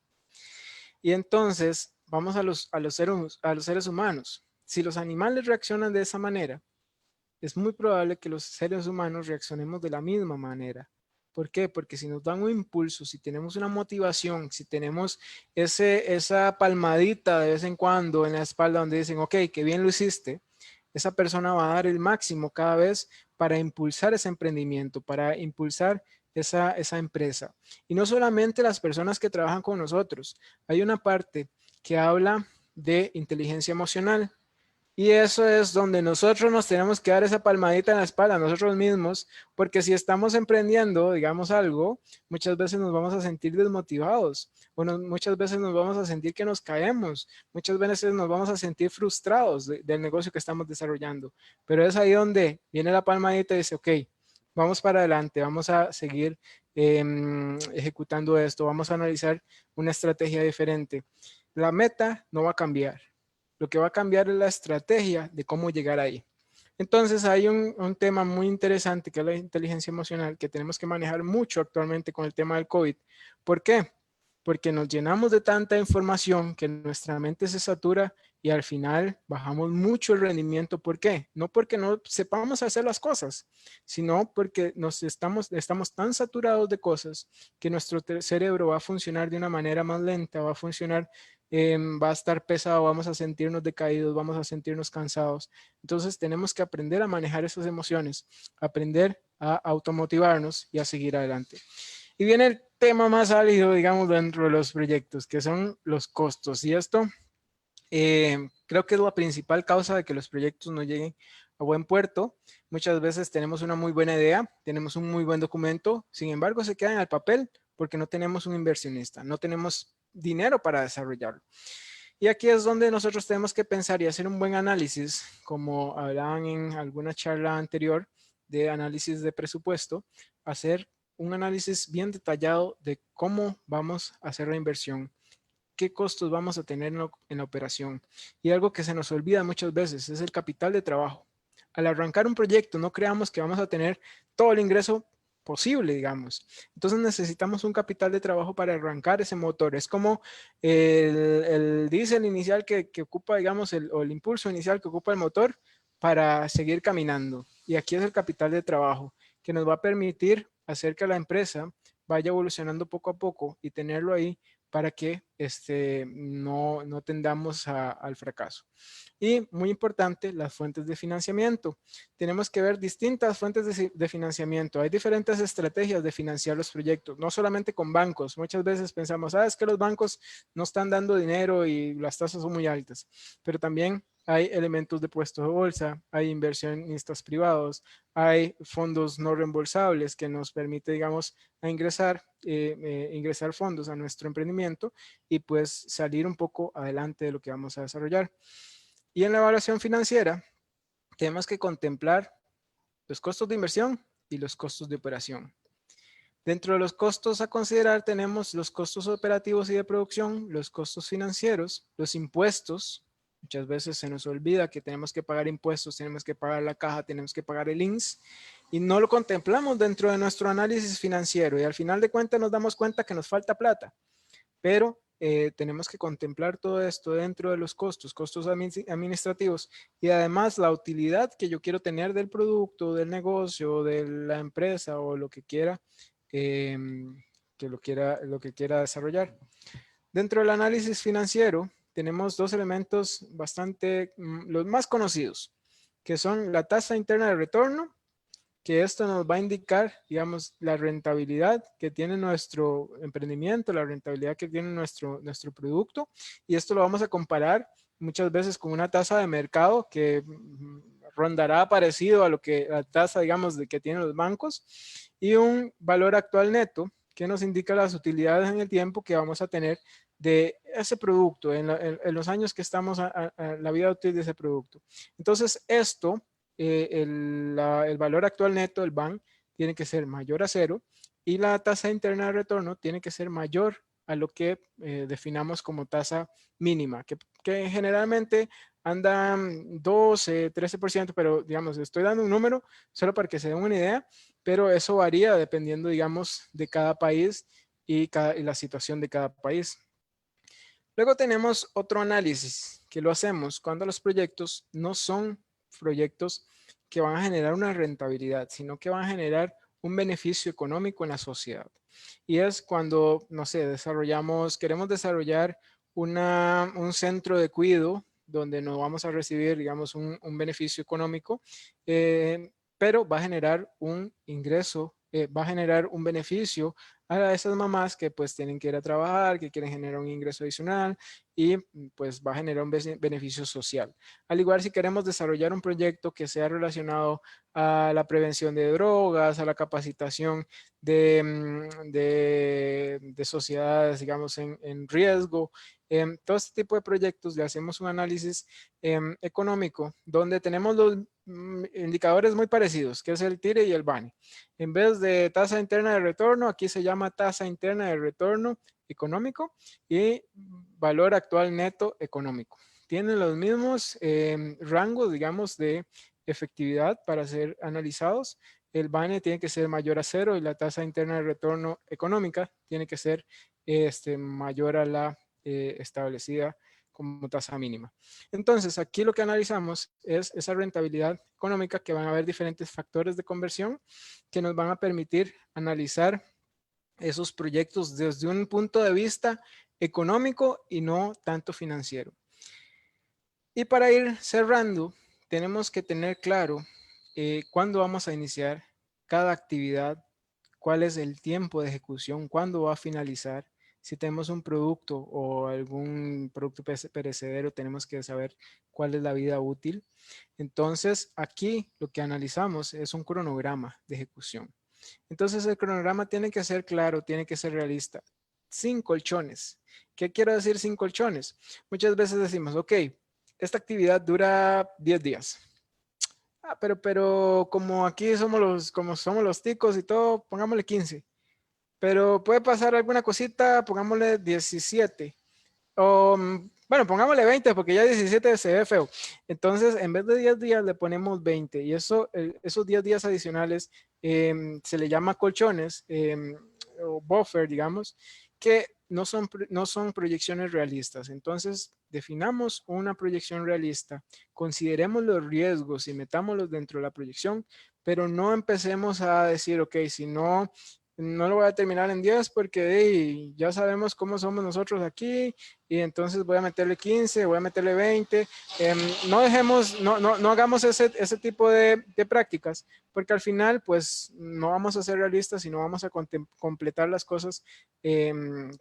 Y entonces, vamos a los seres humanos. Si los animales reaccionan de esa manera, es muy probable que los seres humanos reaccionemos de la misma manera. ¿Por qué? Porque si nos dan un impulso, si tenemos una motivación, si tenemos esa palmadita de vez en cuando en la espalda donde dicen, ok, qué bien lo hiciste, esa persona va a dar el máximo cada vez para impulsar ese emprendimiento, para impulsar esa empresa. Y no solamente las personas que trabajan con nosotros, hay una parte que habla de inteligencia emocional. Y eso es donde nosotros nos tenemos que dar esa palmadita en la espalda, nosotros mismos, porque si estamos emprendiendo, digamos algo, muchas veces nos vamos a sentir desmotivados, muchas veces nos vamos a sentir que nos caemos, muchas veces nos vamos a sentir frustrados del negocio que estamos desarrollando. Pero es ahí donde viene la palmadita y dice, ok, vamos para adelante, vamos a seguir ejecutando esto, vamos a analizar una estrategia diferente. La meta no va a cambiar. Lo que va a cambiar es la estrategia de cómo llegar ahí. Entonces hay un tema muy interesante que es la inteligencia emocional que tenemos que manejar mucho actualmente con el tema del COVID. ¿Por qué? Porque nos llenamos de tanta información que nuestra mente se satura y al final bajamos mucho el rendimiento. ¿Por qué? No porque no sepamos hacer las cosas, sino porque estamos tan saturados de cosas que nuestro cerebro va a funcionar de una manera más lenta, va a funcionar va a estar pesado, vamos a sentirnos decaídos, vamos a sentirnos cansados. Entonces tenemos que aprender a manejar esas emociones, aprender a automotivarnos y a seguir adelante. Y viene el tema más álgido, digamos, dentro de los proyectos, que son los costos. Y esto creo que es la principal causa de que los proyectos no lleguen a buen puerto. Muchas veces tenemos una muy buena idea, tenemos un muy buen documento, sin embargo se queda en el papel porque no tenemos un inversionista, no tenemos dinero para desarrollarlo. Y aquí es donde nosotros tenemos que pensar y hacer un buen análisis, como hablaban en alguna charla anterior de análisis de presupuesto, hacer un análisis bien detallado de cómo vamos a hacer la inversión, qué costos vamos a tener en la operación. Y algo que se nos olvida muchas veces es el capital de trabajo. Al arrancar un proyecto, no creamos que vamos a tener todo el ingreso posible, digamos. Entonces necesitamos un capital de trabajo para arrancar ese motor. Es como el diésel inicial que ocupa, digamos, o el impulso inicial que ocupa el motor para seguir caminando. Y aquí es el capital de trabajo que nos va a permitir hacer que la empresa vaya evolucionando poco a poco y tenerlo ahí para que no tendamos al fracaso. Y muy importante, las fuentes de financiamiento. Tenemos que ver distintas fuentes de financiamiento. Hay diferentes estrategias de financiar los proyectos, no solamente con bancos. Muchas veces pensamos, es que los bancos no están dando dinero y las tasas son muy altas, pero también hay elementos de puestos de bolsa, hay inversionistas privados, hay fondos no reembolsables que nos permite, digamos, a ingresar fondos a nuestro emprendimiento y pues salir un poco adelante de lo que vamos a desarrollar. Y en la evaluación financiera tenemos que contemplar los costos de inversión y los costos de operación. Dentro de los costos a considerar tenemos los costos operativos y de producción, los costos financieros, los impuestos. Muchas veces se nos olvida que tenemos que pagar impuestos, tenemos que pagar la caja, tenemos que pagar el INSS y no lo contemplamos dentro de nuestro análisis financiero y al final de cuentas nos damos cuenta que nos falta plata, pero tenemos que contemplar todo esto dentro de los costos administrativos y además la utilidad que yo quiero tener del producto, del negocio, de la empresa o lo que quiera eh, lo que quiera desarrollar. Dentro del análisis financiero tenemos dos elementos bastante, los más conocidos, que son la tasa interna de retorno, que esto nos va a indicar, digamos, la rentabilidad que tiene nuestro emprendimiento, la rentabilidad que tiene nuestro producto, y esto lo vamos a comparar muchas veces con una tasa de mercado que rondará parecido a lo que la tasa, digamos, de que tienen los bancos, y un valor actual neto que nos indica las utilidades en el tiempo que vamos a tener de ese producto, en los años que estamos a la vida útil de ese producto. Entonces, esto el valor actual neto del BAN tiene que ser mayor a cero y la tasa interna de retorno tiene que ser mayor a lo que definamos como tasa mínima, que generalmente andan 12, 13%, pero digamos, estoy dando un número solo para que se den una idea, pero eso varía dependiendo, digamos, de cada país y la situación de cada país. Luego tenemos otro análisis que lo hacemos cuando los proyectos no son proyectos que van a generar una rentabilidad, sino que van a generar un beneficio económico en la sociedad. Y es cuando, no sé, queremos desarrollar un centro de cuidado donde nos vamos a recibir, digamos, un beneficio económico, pero va a generar un ingreso, va a generar un beneficio a esas mamás que pues tienen que ir a trabajar, que quieren generar un ingreso adicional y pues va a generar un beneficio social. Al igual si queremos desarrollar un proyecto que sea relacionado a la prevención de drogas, a la capacitación de sociedades, digamos, en riesgo, todo este tipo de proyectos le hacemos un análisis económico donde tenemos los indicadores muy parecidos, que es el TIRE y el BANE. En vez de tasa interna de retorno, aquí se llama tasa interna de retorno económico y valor actual neto económico. Tienen los mismos rangos, digamos, de efectividad para ser analizados. El BANE tiene que ser mayor a cero y la tasa interna de retorno económica tiene que ser mayor a la establecida como tasa mínima. Entonces, aquí lo que analizamos es esa rentabilidad económica, que van a haber diferentes factores de conversión que nos van a permitir analizar esos proyectos desde un punto de vista económico y no tanto financiero. Y para ir cerrando, tenemos que tener claro cuándo vamos a iniciar cada actividad, cuál es el tiempo de ejecución, cuándo va a finalizar. Si tenemos un producto o algún producto perecedero, tenemos que saber cuál es la vida útil. Entonces, aquí lo que analizamos es un cronograma de ejecución. Entonces, el cronograma tiene que ser claro, tiene que ser realista. Sin colchones. ¿Qué quiero decir sin colchones? Muchas veces decimos, ok, esta actividad dura 10 días. Pero como aquí como somos los ticos y todo, pongámosle 15. Pero puede pasar alguna cosita, pongámosle 17. O, bueno, pongámosle 20 porque ya 17 se ve feo. Entonces, en vez de 10 días le ponemos 20 y esos 10 días adicionales se le llama colchones o buffer, digamos, que no son proyecciones realistas. Entonces, definamos una proyección realista, consideremos los riesgos y metámoslos dentro de la proyección, pero no empecemos a decir, ok, si no no lo voy a terminar en 10 porque ya sabemos cómo somos nosotros aquí y entonces voy a meterle 15, voy a meterle 20. No dejemos, no hagamos ese tipo de prácticas porque al final pues no vamos a ser realistas y no vamos a completar las cosas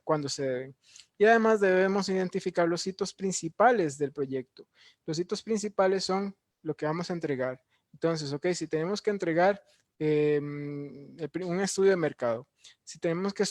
cuando se deben. Y además debemos identificar los hitos principales del proyecto. Los hitos principales son lo que vamos a entregar. Entonces, ok, si tenemos que entregar un estudio de mercado, si tenemos que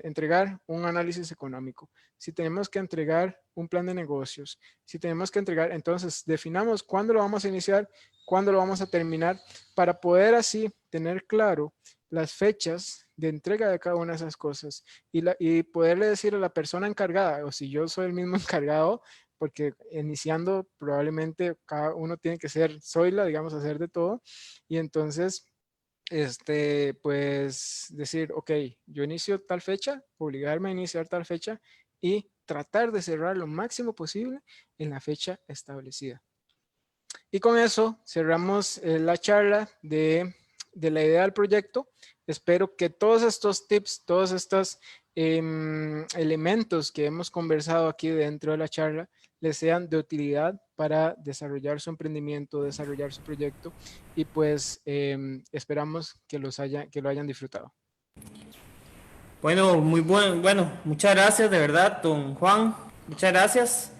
entregar un análisis económico, si tenemos que entregar un plan de negocios, si tenemos que entregar, entonces definamos cuándo lo vamos a iniciar, cuándo lo vamos a terminar, para poder así tener claro las fechas de entrega de cada una de esas cosas y poderle decir a la persona encargada, o si yo soy el mismo encargado, porque iniciando probablemente cada uno tiene que ser Zoila, digamos, hacer de todo. Y entonces, pues decir, ok, yo inicio tal fecha, obligarme a iniciar tal fecha y tratar de cerrar lo máximo posible en la fecha establecida. Y con eso cerramos la charla de la idea del proyecto. Espero que todos estos tips, todos estos elementos que hemos conversado aquí dentro de la charla les sean de utilidad para desarrollar su emprendimiento, desarrollar su proyecto y pues esperamos que lo hayan disfrutado. Bueno, bueno, muchas gracias de verdad, don Juan, muchas gracias.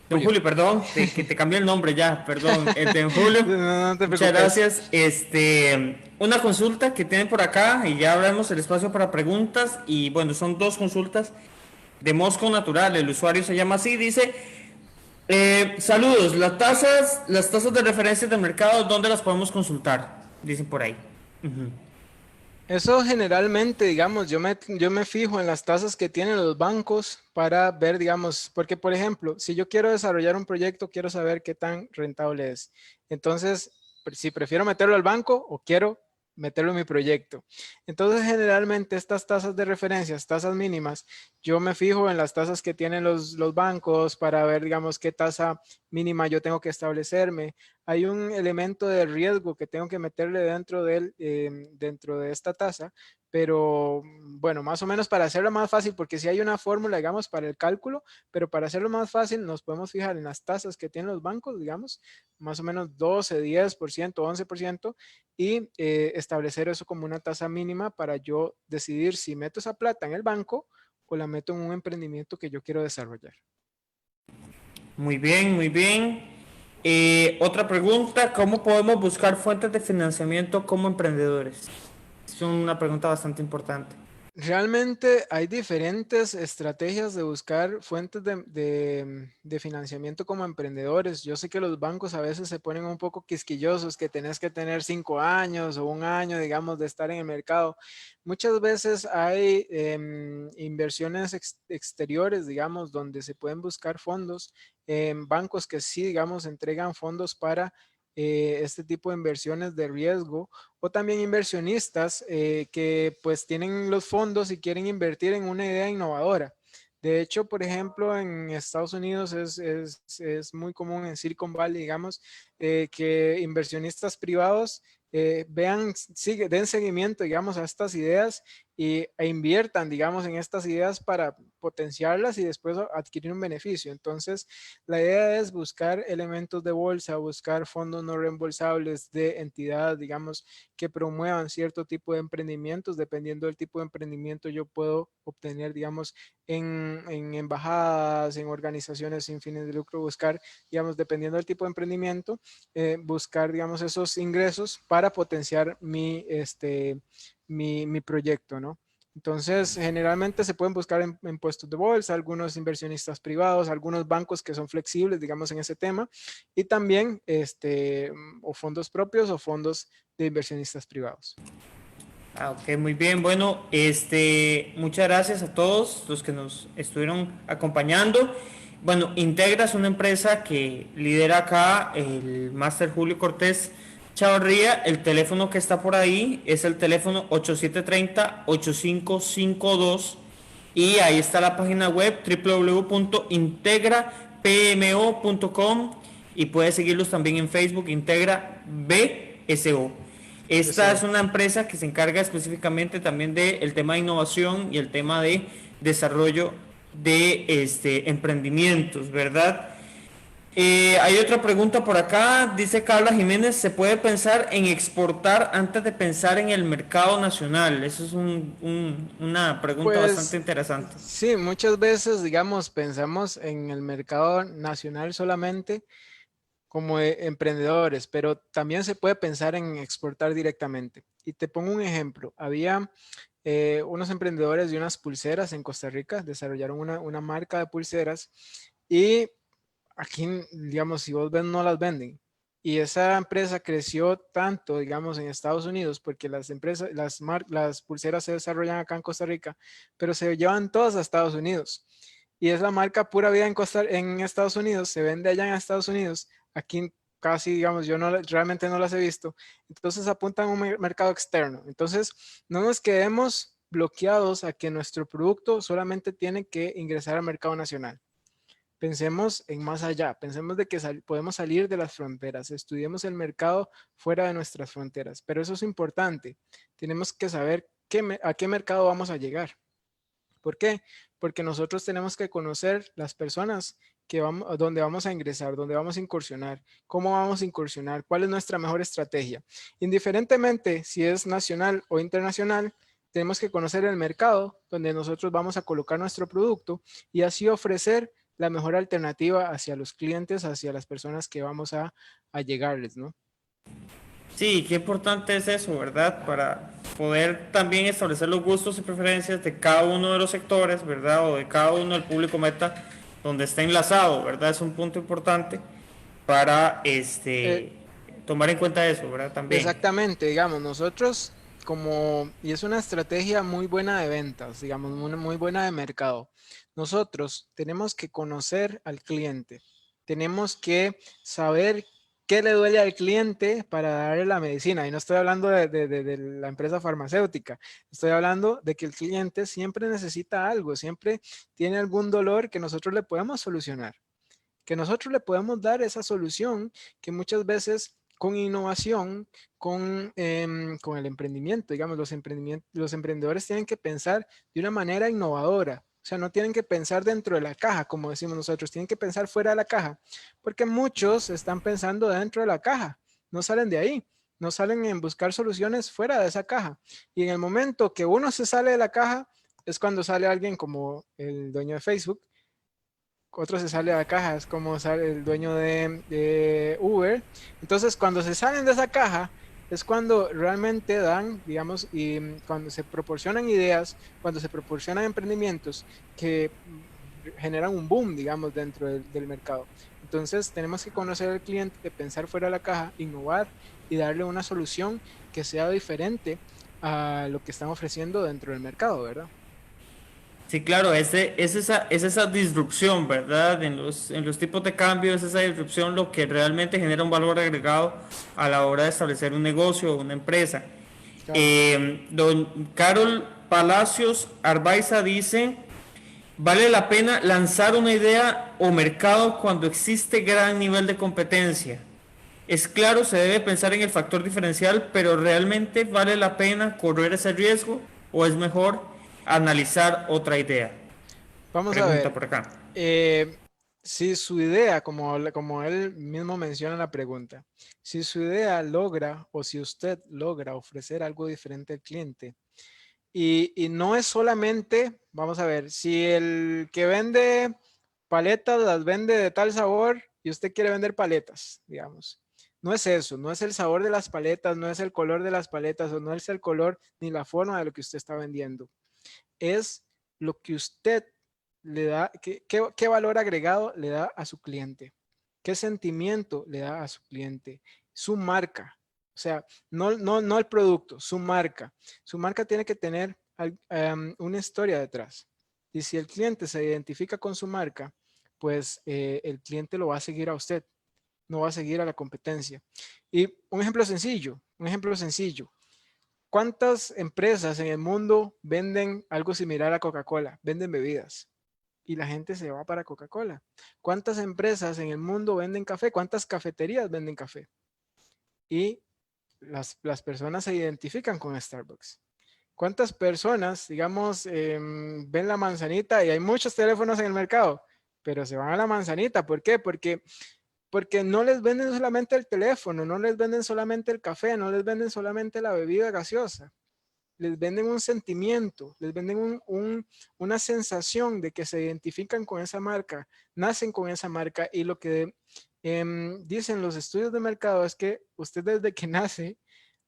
Don Julio. Julio, perdón, que te cambié el nombre ya, perdón, don Julio, No te muchas preocupes. gracias. Una consulta que tienen por acá y ya abrimos el espacio para preguntas y bueno, son dos consultas de Mosco Natural, el usuario se llama así, dice, saludos, las tasas de referencia del mercado, ¿dónde las podemos consultar? Dicen por ahí. Ujú. Eso generalmente, digamos, yo me fijo en las tasas que tienen los bancos para ver, digamos, porque por ejemplo, si yo quiero desarrollar un proyecto, quiero saber qué tan rentable es. Entonces, si prefiero meterlo al banco o quiero meterlo en mi proyecto. Entonces, generalmente estas tasas de referencia, tasas mínimas, yo me fijo en las tasas que tienen los bancos para ver, digamos, qué tasa mínima yo tengo que establecerme. Hay un elemento de riesgo que tengo que meterle dentro de esta tasa, pero bueno, más o menos para hacerlo más fácil, porque si hay una fórmula, digamos, para el cálculo, pero para hacerlo más fácil nos podemos fijar en las tasas que tienen los bancos, digamos, más o menos 12, 10%, 11%, y establecer eso como una tasa mínima para yo decidir si meto esa plata en el banco o la meto en un emprendimiento que yo quiero desarrollar. Muy bien, muy bien. Otra pregunta, ¿cómo podemos buscar fuentes de financiamiento como emprendedores? Es una pregunta bastante importante. Realmente hay diferentes estrategias de buscar fuentes de financiamiento como emprendedores. Yo sé que los bancos a veces se ponen un poco quisquillosos, que tenés que tener 5 años o un año, digamos, de estar en el mercado. Muchas veces hay inversiones exteriores, digamos, donde se pueden buscar fondos en bancos que sí, digamos, entregan fondos para este tipo de inversiones de riesgo o también inversionistas que pues tienen los fondos y quieren invertir en una idea innovadora. De hecho, por ejemplo, en Estados Unidos es muy común en Silicon Valley, digamos, que inversionistas privados den seguimiento, digamos, a estas ideas e inviertan, digamos, en estas ideas para potenciarlas y después adquirir un beneficio. Entonces, la idea es buscar elementos de bolsa, buscar fondos no reembolsables de entidades, digamos, que promuevan cierto tipo de emprendimientos. Dependiendo del tipo de emprendimiento, yo puedo obtener, digamos, en embajadas, en organizaciones sin fines de lucro, buscar, digamos, dependiendo del tipo de emprendimiento, buscar, digamos, esos ingresos para potenciar mi proyecto, ¿no? Entonces, generalmente se pueden buscar en puestos de bolsa, algunos inversionistas privados, algunos bancos que son flexibles, digamos, en ese tema, y también o fondos propios o fondos de inversionistas privados. Ok, muy bien. Bueno, muchas gracias a todos los que nos estuvieron acompañando. Bueno, Integra es una empresa que lidera acá el Máster Julio Cortés Chavarría. El teléfono que está por ahí es el teléfono 8730-8552 y ahí está la página web www.integrapmo.com y puedes seguirlos también en Facebook, Integra BSO. Esta Eso. es una empresa que se encarga específicamente también del tema de innovación y el tema de desarrollo de emprendimientos, ¿verdad? Hay otra pregunta por acá, dice Carla Jiménez, ¿se puede pensar en exportar antes de pensar en el mercado nacional? Eso es una pregunta bastante Pues interesante. sí, muchas veces, digamos, pensamos en el mercado nacional solamente como emprendedores, pero también se puede pensar en exportar directamente. Y te pongo un ejemplo. Había unos emprendedores de unas pulseras en Costa Rica, desarrollaron una marca de pulseras y aquí, digamos, si vos ven, no las venden. Y esa empresa creció tanto, digamos, en Estados Unidos, porque las empresas, las pulseras se desarrollan acá en Costa Rica, pero se llevan todas a Estados Unidos. Y es la marca Pura Vida en Estados Unidos, se vende allá en Estados Unidos. Aquí casi, digamos, yo no, realmente no las he visto. Entonces apuntan a un mercado externo. Entonces, no nos quedemos bloqueados a que nuestro producto solamente tiene que ingresar al mercado nacional. Pensemos en más allá, pensemos de que podemos salir de las fronteras, estudiemos el mercado fuera de nuestras fronteras, pero eso es importante. Tenemos que saber a qué mercado vamos a llegar. ¿Por qué? Porque nosotros tenemos que conocer las personas que vamos, donde vamos a ingresar, donde vamos a incursionar, cómo vamos a incursionar, cuál es nuestra mejor estrategia. Indiferentemente si es nacional o internacional, tenemos que conocer el mercado donde nosotros vamos a colocar nuestro producto y así ofrecer la mejor alternativa hacia los clientes, hacia las personas que vamos a llegarles, ¿no? Sí, qué importante es eso, ¿verdad? Para poder también establecer los gustos y preferencias de cada uno de los sectores, ¿verdad? O de cada uno del público meta donde está enlazado, ¿verdad? Es un punto importante para Eh, tomar en cuenta eso, ¿verdad? También. Exactamente, digamos, nosotros como, y es una estrategia muy buena de ventas, digamos, muy buena de mercado. Nosotros tenemos que conocer al cliente, tenemos que saber qué le duele al cliente para darle la medicina. Y no estoy hablando de la empresa farmacéutica, estoy hablando de que el cliente siempre necesita algo, siempre tiene algún dolor que nosotros le podemos solucionar, que nosotros le podemos dar esa solución que muchas veces con innovación, con el emprendimiento, digamos, los emprendedores tienen que pensar de una manera innovadora. O sea, no tienen que pensar dentro de la caja, como decimos nosotros, tienen que pensar fuera de la caja, porque muchos están pensando dentro de la caja, no salen de ahí, no salen en buscar soluciones fuera de esa caja. Y en el momento que uno se sale de la caja, es cuando sale alguien como el dueño de Facebook, otro se sale de la caja, es como sale el dueño de Uber. Entonces, cuando se salen de esa caja, es cuando realmente dan, digamos, y cuando se proporcionan ideas, cuando se proporcionan emprendimientos que generan un boom, digamos, dentro del mercado. Entonces, tenemos que conocer al cliente, pensar fuera de la caja, innovar y darle una solución que sea diferente a lo que están ofreciendo dentro del mercado, ¿verdad? Sí, claro, es esa disrupción, ¿verdad? En los tipos de cambio, es esa disrupción lo que realmente genera un valor agregado a la hora de establecer un negocio o una empresa. Claro. Don Carol Palacios Arbaiza dice, ¿vale la pena lanzar una idea o mercado cuando existe gran nivel de competencia? Es claro, se debe pensar en el factor diferencial, pero ¿realmente vale la pena correr ese riesgo o es mejor analizar otra idea? Vamos a Pregunta ver. por acá. Eh, si su idea, como él mismo menciona en la pregunta, si su idea logra o si usted logra ofrecer algo diferente al cliente, y no es solamente, vamos a ver, si el que vende paletas las vende de tal sabor y usted quiere vender paletas, digamos. No es eso, no es el sabor de las paletas, no es el color de las paletas o no es el color ni la forma de lo que usted está vendiendo. Es lo que usted le da, qué valor agregado le da a su cliente, qué sentimiento le da a su cliente, su marca. O sea, no el producto, su marca. Su marca tiene que tener una historia detrás. Y si el cliente se identifica con su marca, pues el cliente lo va a seguir a usted, no va a seguir a la competencia. Y un ejemplo sencillo. ¿Cuántas empresas en el mundo venden algo similar a Coca-Cola? Venden bebidas y la gente se va para Coca-Cola. ¿Cuántas empresas en el mundo venden café? ¿Cuántas cafeterías venden café? Y las personas se identifican con Starbucks. ¿Cuántas personas, digamos, ven la manzanita y hay muchos teléfonos en el mercado, pero se van a la manzanita? ¿Por qué? Porque no les venden solamente el teléfono, no les venden solamente el café, no les venden solamente la bebida gaseosa. Les venden un sentimiento, les venden una sensación de que se identifican con esa marca, nacen con esa marca y lo que dicen los estudios de mercado es que usted desde que nace,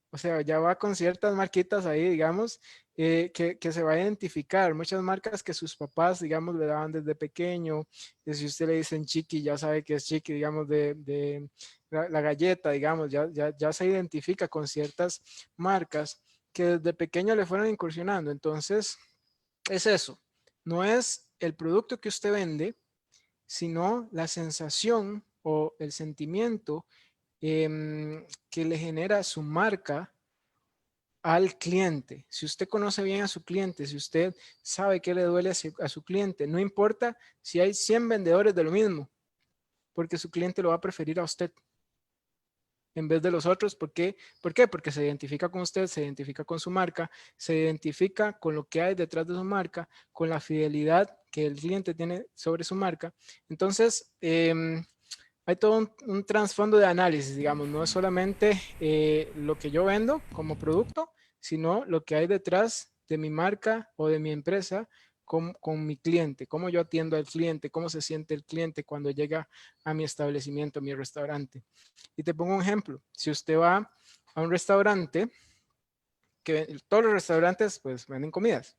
o sea, ya va con ciertas marquitas ahí, digamos, que se va a identificar. Muchas marcas que sus papás, digamos, le daban desde pequeño. Y si usted le dicen Chiqui, ya sabe que es Chiqui, digamos, de la galleta, digamos, ya se identifica con ciertas marcas que desde pequeño le fueron incursionando. Entonces, es eso. No es el producto que usted vende, sino la sensación o el sentimiento que le genera su marca al cliente. Si usted conoce bien a su cliente, si usted sabe qué le duele a su cliente, no importa si hay 100 vendedores de lo mismo, porque su cliente lo va a preferir a usted en vez de los otros. ¿Por qué? ¿Por qué? Porque se identifica con usted, se identifica con su marca, se identifica con lo que hay detrás de su marca, con la fidelidad que el cliente tiene sobre su marca. Entonces, hay todo un trasfondo de análisis, digamos, no es solamente lo que yo vendo como producto, sino lo que hay detrás de mi marca o de mi empresa con mi cliente, cómo yo atiendo al cliente, cómo se siente el cliente cuando llega a mi establecimiento, a mi restaurante. Y te pongo un ejemplo, si usted va a un restaurante, que todos los restaurantes pues venden comidas,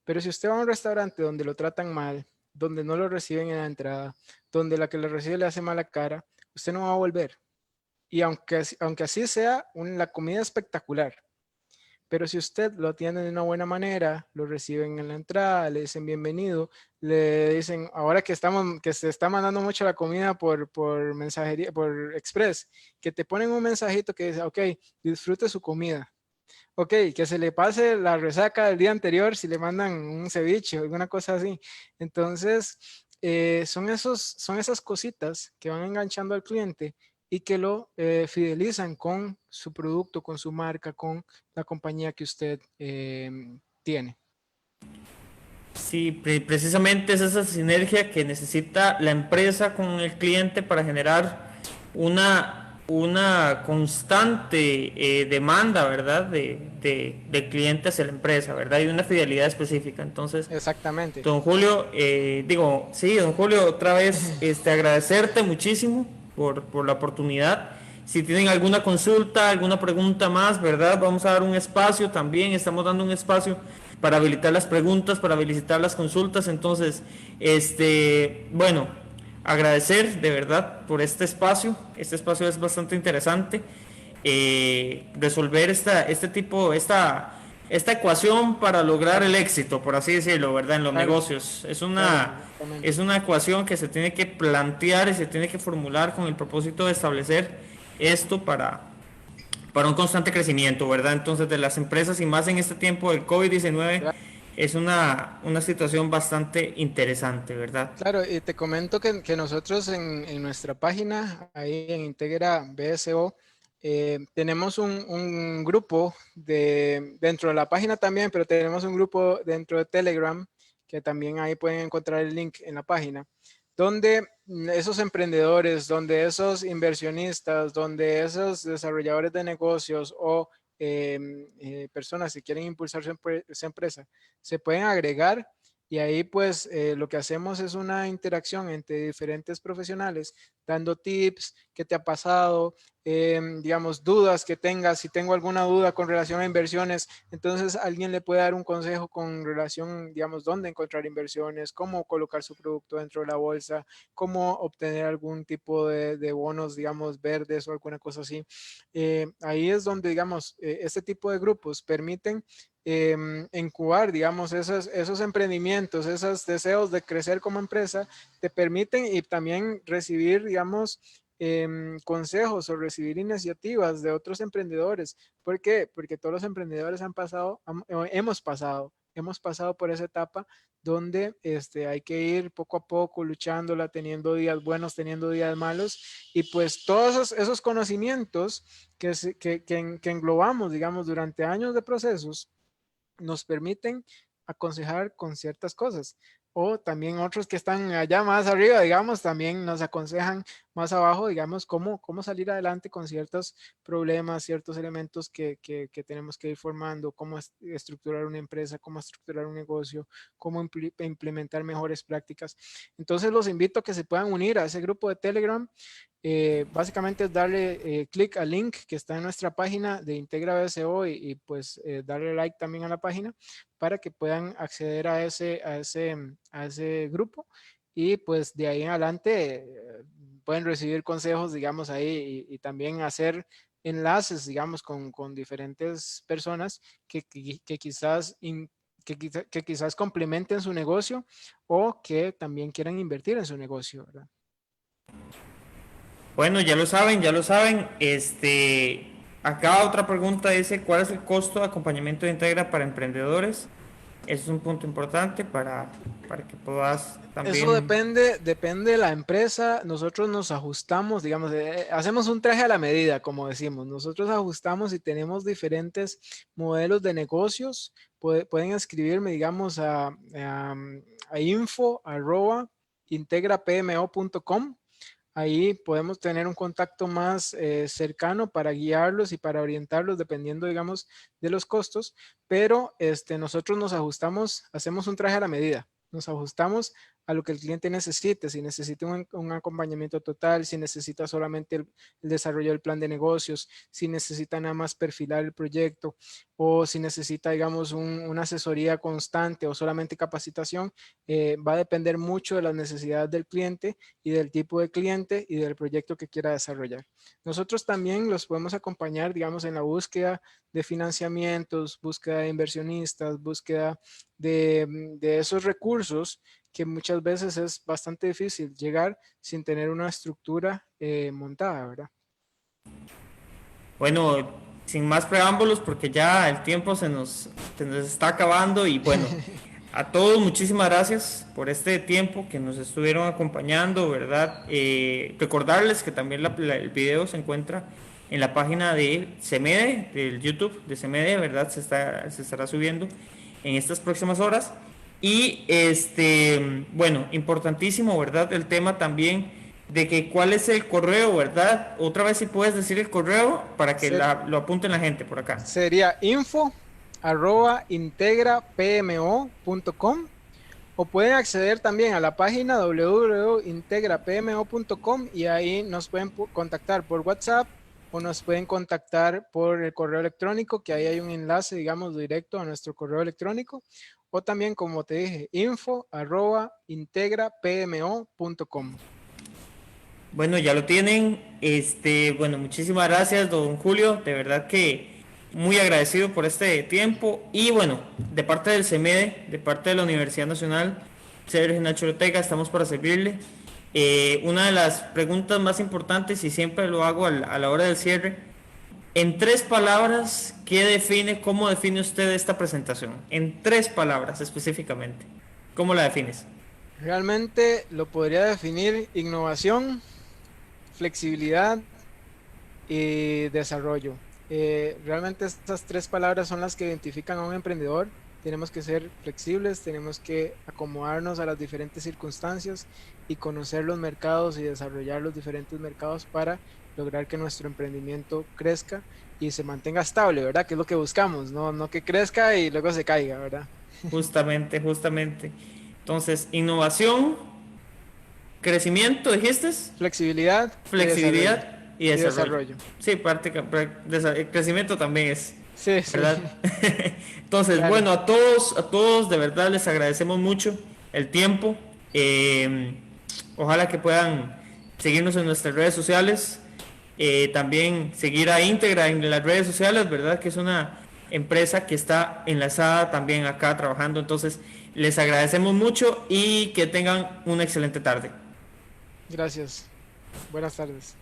pero si usted va a un restaurante donde lo tratan mal, donde no lo reciben en la entrada, donde la que lo recibe le hace mala cara, usted no va a volver. Y aunque así sea la comida espectacular, pero si usted lo atiende de una buena manera, lo reciben en la entrada, le dicen bienvenido, le dicen, ahora que se está mandando mucho la comida por mensajería, por Express, que te ponen un mensajito que dice, ok, disfrute su comida. Ok, que se le pase la resaca del día anterior si le mandan un ceviche o alguna cosa así. Entonces, son esas cositas que van enganchando al cliente y que lo fidelizan con su producto, con su marca, con la compañía que usted tiene. Sí, precisamente es esa sinergia que necesita la empresa con el cliente para generar una constante demanda, ¿verdad? De clientes hacia la empresa, ¿verdad? Y una fidelidad específica. Entonces, Exactamente. don Julio, sí, don Julio, otra vez agradecerte muchísimo por la oportunidad. Si tienen alguna consulta, alguna pregunta más, ¿verdad? Vamos a dar un espacio también, estamos dando un espacio para habilitar las preguntas, para habilitar las consultas. Entonces, bueno, agradecer de verdad por este espacio. Este espacio es bastante interesante. Resolver esta ecuación para lograr el éxito, por así decirlo, ¿verdad? En los Claro, negocios. claro, Es exactamente. una ecuación que se tiene que plantear y se tiene que formular con el propósito de establecer esto para un constante crecimiento, ¿verdad? Entonces, de las empresas y más en este tiempo del COVID-19 Claro. es una situación bastante interesante, ¿verdad? Claro, y te comento que nosotros en nuestra página, ahí en Integra BSO, tenemos un grupo dentro de la página también, pero tenemos un grupo dentro de Telegram, que también ahí pueden encontrar el link en la página, donde esos emprendedores, donde esos inversionistas, donde esos desarrolladores de negocios o personas que quieren impulsar su empresa, se pueden agregar y ahí pues lo que hacemos es una interacción entre diferentes profesionales, dando tips, qué te ha pasado, digamos, dudas que tengas, si tengo alguna duda con relación a inversiones, entonces alguien le puede dar un consejo con relación, digamos, dónde encontrar inversiones, cómo colocar su producto dentro de la bolsa, cómo obtener algún tipo de bonos, digamos, verdes o alguna cosa así. Ahí es donde, digamos, este tipo de grupos permiten incubar, digamos, esos emprendimientos, esos deseos de crecer como empresa, te permiten y también recibir, digamos, consejos o recibir iniciativas de otros emprendedores. ¿Por qué? Porque todos los emprendedores hemos pasado hemos pasado por esa etapa donde hay que ir poco a poco luchándola, teniendo días buenos, teniendo días malos, y pues todos esos conocimientos que englobamos, digamos, durante años de procesos, nos permiten aconsejar con ciertas cosas. O también otros que están allá más arriba, digamos, también nos aconsejan más abajo, digamos, cómo salir adelante con ciertos problemas, ciertos elementos que tenemos que ir formando, cómo estructurar una empresa, cómo estructurar un negocio, cómo implementar mejores prácticas. Entonces los invito a que se puedan unir a ese grupo de Telegram. Básicamente es darle clic al link que está en nuestra página de Integra BSO y pues darle like también a la página para que puedan acceder a ese grupo, y pues de ahí en adelante pueden recibir consejos, digamos, ahí, y también hacer enlaces, digamos, con diferentes personas que quizás que quizás complementen su negocio o que también quieran invertir en su negocio, ¿verdad? Bueno, ya lo saben, ya lo saben. Acá otra pregunta dice, ¿cuál es el costo de acompañamiento de Integra para emprendedores? Ese es un punto importante para que puedas Eso también... depende de la empresa. Nosotros nos ajustamos, digamos, hacemos un traje a la medida, como decimos. Nosotros ajustamos y tenemos diferentes modelos de negocios. Pueden escribirme, digamos, a info@integrapmo.com. Ahí podemos tener un contacto más cercano para guiarlos y para orientarlos dependiendo, digamos, de los costos, pero nosotros nos ajustamos, hacemos un traje a la medida, nos ajustamos a lo que el cliente necesite, si necesita un acompañamiento total, si necesita solamente el desarrollo del plan de negocios, si necesita nada más perfilar el proyecto, o si necesita, digamos, una asesoría constante o solamente capacitación. Va a depender mucho de las necesidades del cliente y del tipo de cliente y del proyecto que quiera desarrollar. Nosotros también los podemos acompañar, digamos, en la búsqueda de financiamientos, búsqueda de inversionistas, búsqueda de esos recursos que muchas veces es bastante difícil llegar sin tener una estructura montada, ¿verdad? Bueno, sin más preámbulos, porque ya el tiempo se nos está acabando y bueno, a todos muchísimas gracias por este tiempo que nos estuvieron acompañando, ¿verdad? Recordarles que también el video se encuentra en la página de CEMEDE, del YouTube de CEMEDE, ¿verdad? Se estará subiendo en estas próximas horas. Y bueno, importantísimo, ¿verdad? El tema también de que cuál es el correo, ¿verdad? Otra vez si puedes decir el correo para que Ser- lo apunten la gente por acá. Sería info@integrapmo.com, o pueden acceder también a la página www.integrapmo.com y ahí nos pueden contactar por WhatsApp o nos pueden contactar por el correo electrónico, que ahí hay un enlace, digamos, directo a nuestro correo electrónico, o también, como te dije, info@integrapmo.com. Bueno, ya lo tienen. Bueno, muchísimas gracias, don Julio. De verdad que muy agradecido por este tiempo. Y bueno, de parte del CEMEDE, de parte de la Universidad Nacional Sergio Nacho Ortega, estamos para servirle. Una de las preguntas más importantes, y siempre lo hago a la hora del cierre, en tres palabras, cómo define usted esta presentación? En tres palabras específicamente. ¿Cómo la defines? Realmente lo podría definir: innovación, flexibilidad y desarrollo. Realmente estas tres palabras son las que identifican a un emprendedor. Tenemos que ser flexibles, tenemos que acomodarnos a las diferentes circunstancias y conocer los mercados y desarrollar los diferentes mercados para lograr que nuestro emprendimiento crezca y se mantenga estable, ¿verdad? Que es lo que buscamos, no que crezca y luego se caiga, ¿verdad? Justamente, justamente. Entonces, innovación, crecimiento, dijiste, Flexibilidad y desarrollo. flexibilidad y Y desarrollo. desarrollo. Sí, crecimiento también es, Sí, sí, ¿verdad? Entonces, claro. bueno, a todos de verdad les agradecemos mucho el tiempo. Eh, Ojalá que puedan seguirnos en nuestras redes sociales. También seguir a Íntegra en las redes sociales, ¿verdad? Que es una empresa que está enlazada también acá trabajando. Entonces, les agradecemos mucho y que tengan una excelente tarde. Gracias. Buenas tardes.